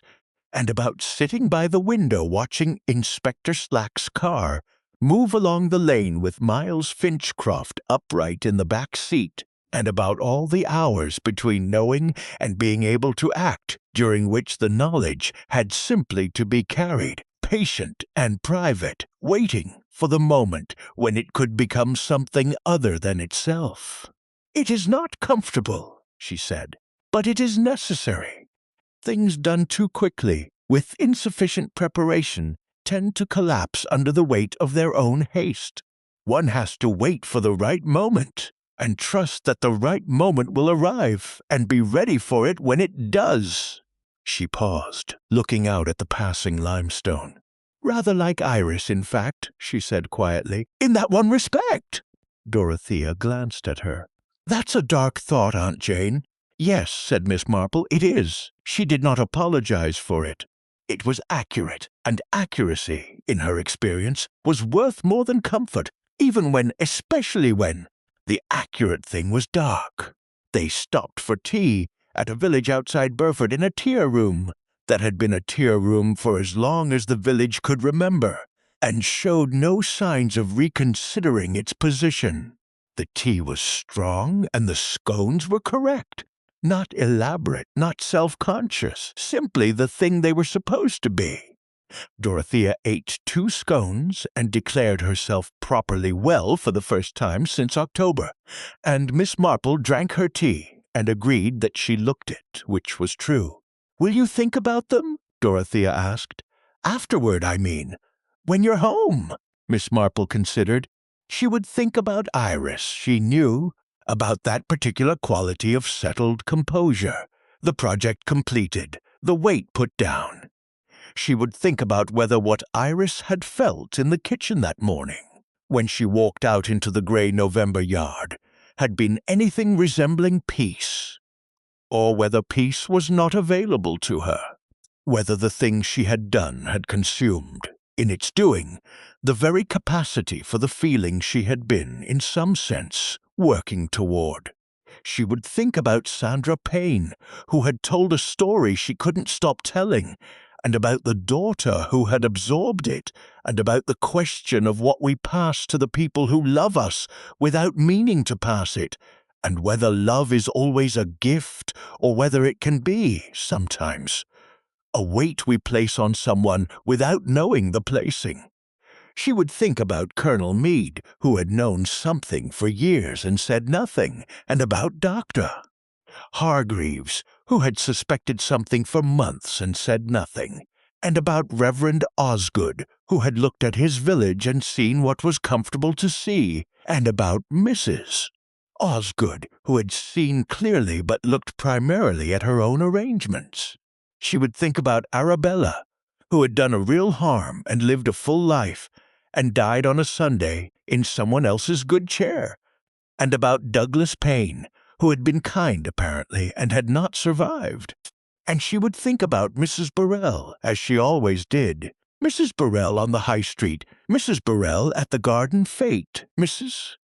and about sitting by the window watching Inspector Slack's car move along the lane with Miles Finchcroft upright in the back seat, and about all the hours between knowing and being able to act, during which the knowledge had simply to be carried, patient and private, waiting for the moment when it could become something other than itself. "It is not comfortable," she said, "but it is necessary. Things done too quickly, with insufficient preparation, tend to collapse under the weight of their own haste. One has to wait for the right moment, and trust that the right moment will arrive, and be ready for it when it does." She paused, looking out at the passing limestone. "Rather like Iris, in fact," she said quietly. "In that one respect." Dorothea glanced at her. "That's a dark thought, Aunt Jane." "Yes," said Miss Marple, "it is." She did not apologize for it. It was accurate, and accuracy, in her experience, was worth more than comfort, especially when, the accurate thing was dark. They stopped for tea at a village outside Burford in a tier room. that had been a tea room for as long as the village could remember, and showed no signs of reconsidering its position. The tea was strong, and the scones were correct. Not elaborate, not self-conscious, simply the thing they were supposed to be. Dorothea ate 2 scones and declared herself properly well for the first time since October, and Miss Marple drank her tea and agreed that she looked it, which was true. "Will you think about them?" Dorothea asked. "Afterward, I mean. When you're home." Miss Marple considered. She would think about Iris, she knew, about that particular quality of settled composure, the project completed, the weight put down. She would think about whether what Iris had felt in the kitchen that morning, when she walked out into the grey November yard, had been anything resembling peace, or whether peace was not available to her, whether the thing she had done had consumed, in its doing, the very capacity for the feeling she had been, in some sense, working toward. She would think about Sandra Payne, who had told a story she couldn't stop telling, and about the daughter who had absorbed it, and about the question of what we pass to the people who love us without meaning to pass it, and whether love is always a gift, or whether it can be, sometimes, a weight we place on someone without knowing the placing. She would think about Colonel Meade, who had known something for years and said nothing, and about Dr. Hargreaves, who had suspected something for months and said nothing, and about Reverend Osgood, who had looked at his village and seen what was comfortable to see, and about Mrs. Osgood, who had seen clearly but looked primarily at her own arrangements. She would think about Arabella, who had done a real harm and lived a full life, and died on a Sunday in someone else's good chair, and about Douglas Payne, who had been kind apparently and had not survived. And she would think about Mrs. Burrell, as she always did. Mrs. Burrell on the High Street, Mrs. Burrell at the Garden Fete, Mrs.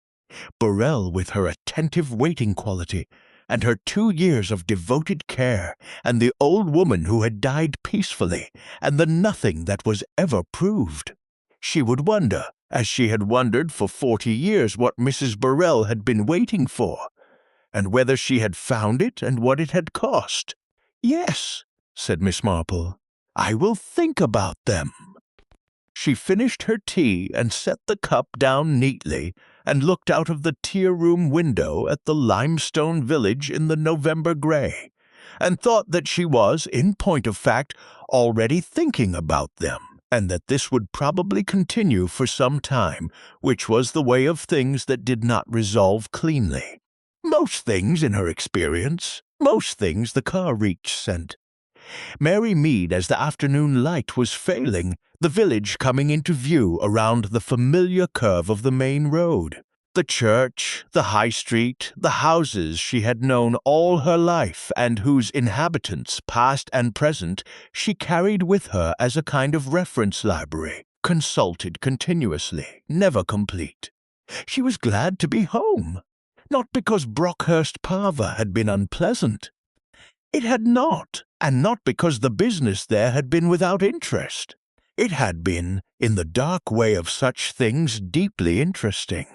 Burrell with her attentive waiting quality, and her 2 years of devoted care, and the old woman who had died peacefully, and the nothing that was ever proved. She would wonder, as she had wondered for 40 years, what Mrs. Burrell had been waiting for, and whether she had found it and what it had cost. "Yes," said Miss Marple, "I will think about them." She finished her tea and set the cup down neatly and looked out of the tea-room window at the limestone village in the November grey, and thought that she was, in point of fact, already thinking about them, and that this would probably continue for some time, which was the way of things that did not resolve cleanly. Most things, in her experience, most things the car reached sent. Mary Mead, as the afternoon light was failing, the village coming into view around the familiar curve of the main road. The church, the high street, the houses she had known all her life and whose inhabitants, past and present, she carried with her as a kind of reference library, consulted continuously, never complete. She was glad to be home, not because Brockhurst Parva had been unpleasant. It had not, and not because the business there had been without interest. It had been, in the dark way of such things, deeply interesting.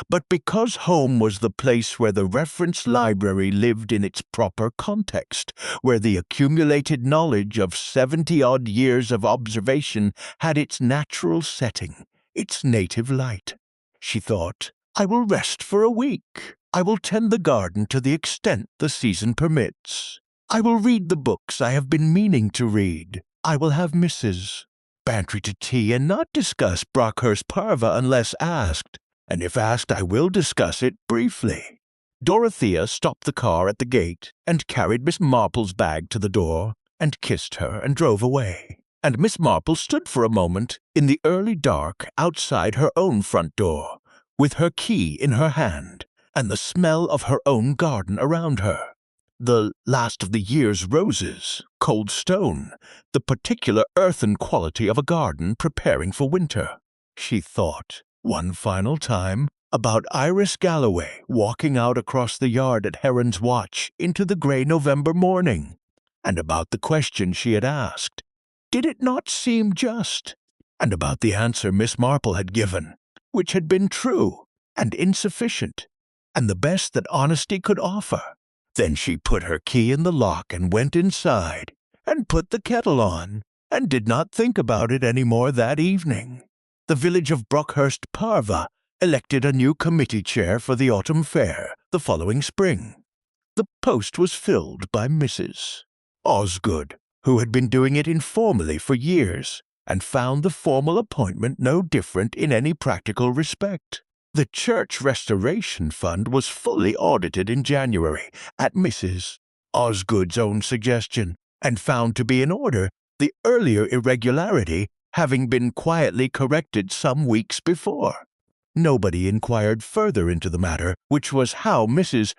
But because home was the place where the reference library lived in its proper context, where the accumulated knowledge of 70-odd years of observation had its natural setting, its native light. She thought, "I will rest for a week. I will tend the garden to the extent the season permits. I will read the books I have been meaning to read. I will have Mrs. Bantry to tea and not discuss Brockhurst Parva unless asked, and if asked I will discuss it briefly." Dorothea stopped the car at the gate and carried Miss Marple's bag to the door and kissed her and drove away. And Miss Marple stood for a moment in the early dark outside her own front door, with her key in her hand, and the smell of her own garden around her. The last of the year's roses, cold stone, the particular earthen quality of a garden preparing for winter. She thought, one final time, about Iris Galloway walking out across the yard at Heron's Watch into the grey November morning, and about the question she had asked. Did it not seem just? And about the answer Miss Marple had given, which had been true and insufficient, and the best that honesty could offer. Then she put her key in the lock and went inside, and put the kettle on, and did not think about it any more that evening. The village of Brockhurst Parva elected a new committee chair for the autumn fair the following spring. The post was filled by Mrs. Osgood, who had been doing it informally for years, and found the formal appointment no different in any practical respect. The Church Restoration Fund was fully audited in January at Mrs. Osgood's own suggestion, and found to be in order, the earlier irregularity having been quietly corrected some weeks before. Nobody inquired further into the matter, which was how Mrs.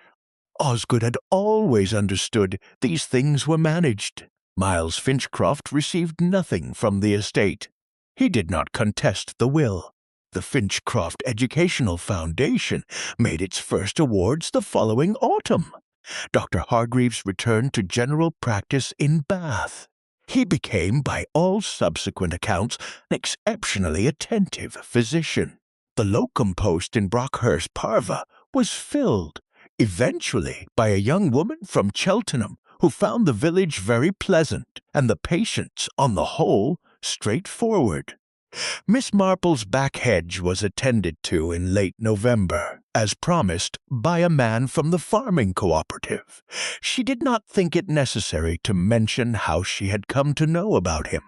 Osgood had always understood these things were managed. Miles Finchcroft received nothing from the estate. He did not contest the will. The Finchcroft Educational Foundation made its first awards the following autumn. Dr. Hargreaves returned to general practice in Bath. He became, by all subsequent accounts, an exceptionally attentive physician. The locum post in Brockhurst Parva was filled, eventually by a young woman from Cheltenham who found the village very pleasant and the patients, on the whole, straightforward. Miss Marple's back hedge was attended to in late November, as promised, by a man from the farming cooperative. She did not think it necessary to mention how she had come to know about him.